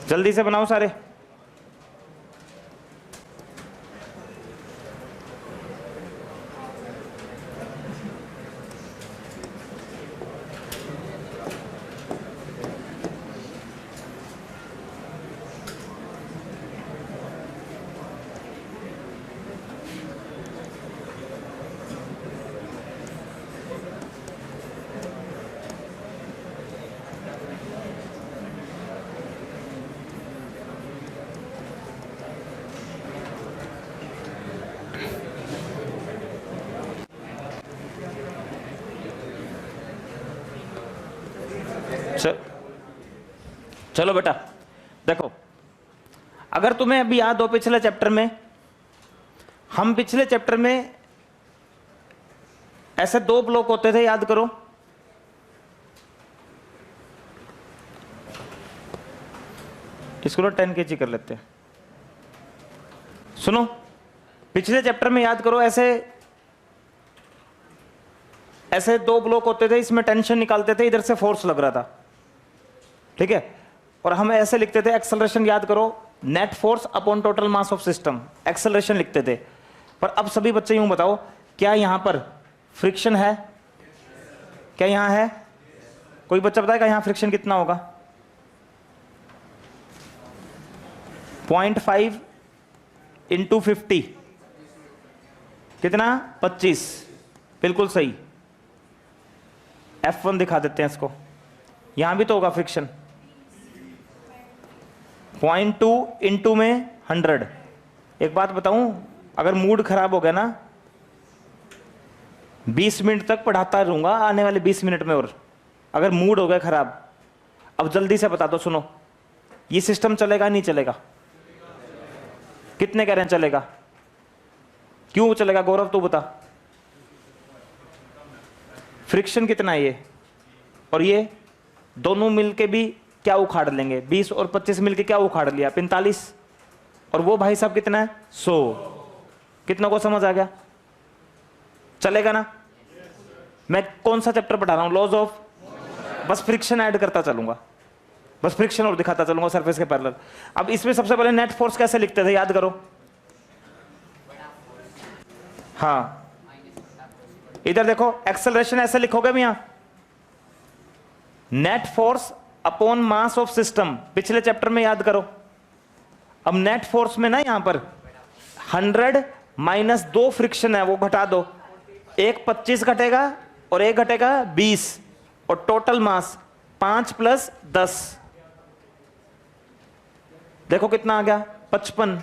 Speaker 1: जल्दी से बनाओ सारे। चलो बेटा देखो, अगर तुम्हें अभी याद हो पिछले चैप्टर में, हम पिछले चैप्टर में ऐसे 2 ब्लॉक होते थे, याद करो। इसको 10 kg कर लेते हैं। सुनो, पिछले चैप्टर में याद करो, ऐसे 2 ब्लॉक होते थे, इसमें टेंशन निकालते थे, इधर से फोर्स लग रहा था, ठीक है। और हम ऐसे लिखते थे एक्सेलरेशन, याद करो, net force upon total mass of system, acceleration लिखते थे। पर अब सभी बच्चे यूं बताओ, क्या यहां पर फ्रिक्शन है? क्या यहां है? कोई बच्चा बताएगा यहां फ्रिक्शन कितना होगा? 0.5 इंटू 50 कितना? 25, बिल्कुल सही। F1 दिखा देते हैं इसको, यहां भी तो होगा फ्रिक्शन। 0.2 इंटू में 100। एक बात बताऊं, अगर मूड खराब हो गया ना, 20 मिनट तक पढ़ाता रहूंगा आने वाले 20 मिनट में, और अगर मूड हो गया खराब। अब जल्दी से बता दो, सुनो, ये सिस्टम चलेगा नहीं चलेगा? कितने कह रहे हैं चलेगा? क्यों चलेगा गौरव, तू बता। फ्रिक्शन कितना है ये और ये, दोनों मिलके भी क्या उखाड़ लेंगे? 20 और 25 मिलके क्या उखाड़ लिया? 45। और वो भाई साहब कितना है? 100। कितनों को समझ आ गया? चलेगा ना? मैं कौन सा चैप्टर पढ़ा रहा हूं? लॉज ऑफ, बस फ्रिक्शन ऐड करता चलूंगा, बस फ्रिक्शन और दिखाता चलूंगा सरफेस के पैरेलल। अब इसमें सबसे पहले नेट फोर्स कैसे लिखते थे, याद करो। हाँ, इधर देखो, एक्सेलरेशन ऐसे लिखोगे भैया, net force upon mass of system, पिछले चैप्टर में याद करो। अब नेट फोर्स में ना यहां पर 100 माइनस 2 फ्रिक्शन है, वो घटा दो, एक 25 घटेगा और एक घटेगा 20, और टोटल मास 5 प्लस 10, देखो कितना आ गया? 55।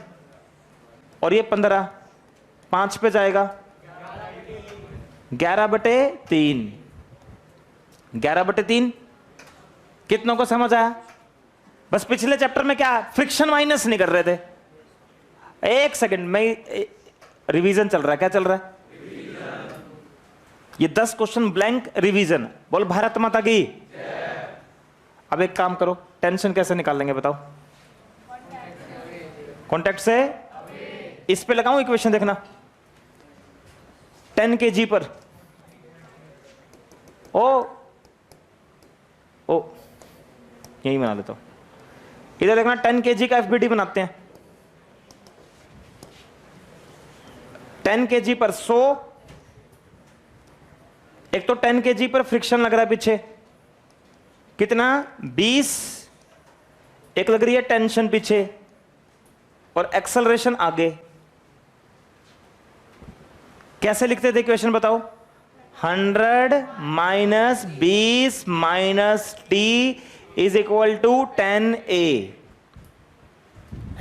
Speaker 1: और ये 15, 5 पे जाएगा 11/3। 11/3। कितनों को समझ आया? बस पिछले चैप्टर में क्या फ्रिक्शन माइनस नहीं कर रहे थे। एक सेकंड में, रिवीजन चल रहा है। क्या चल रहा है? ये 10 क्वेश्चन ब्लैंक रिवीजन। बोल भारत माता की। अब एक काम करो, टेंशन कैसे निकाल लेंगे बताओ? कॉन्टैक्ट से। इस पे लगाऊं इक्वेशन, देखना। 10 kg पर ओ यही बना लेता हूं। इधर देखना, 10 kg का एफबीडी बनाते हैं। 10 kg पर 100। एक तो 10 kg पर फ्रिक्शन लग रहा है पीछे, कितना? 20। एक लग रही है टेंशन पीछे, और एक्सेलरेशन आगे। कैसे लिखते थे इक्वेशन बताओ? 100 minus 20 minus T is equal to 10a।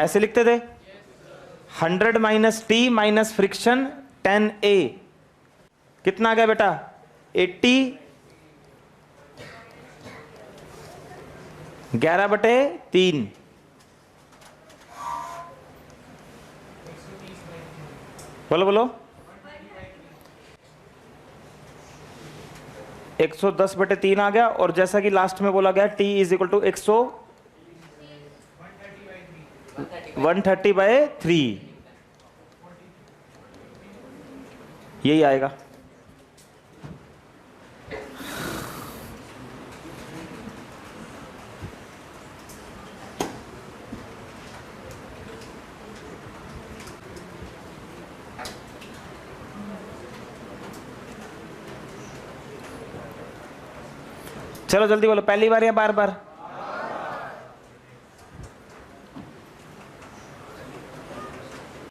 Speaker 1: ऐसे लिखते थे। 100 minus T minus friction 10a। कितना आ गया बेटा? 80। 11/3। बोलो बोलो। 110/3 आ गया, और जैसा कि लास्ट में बोला गया t इज इक्वल टू 130/3, यही आएगा। चलो जल्दी बोलो, पहली बार या बार बार?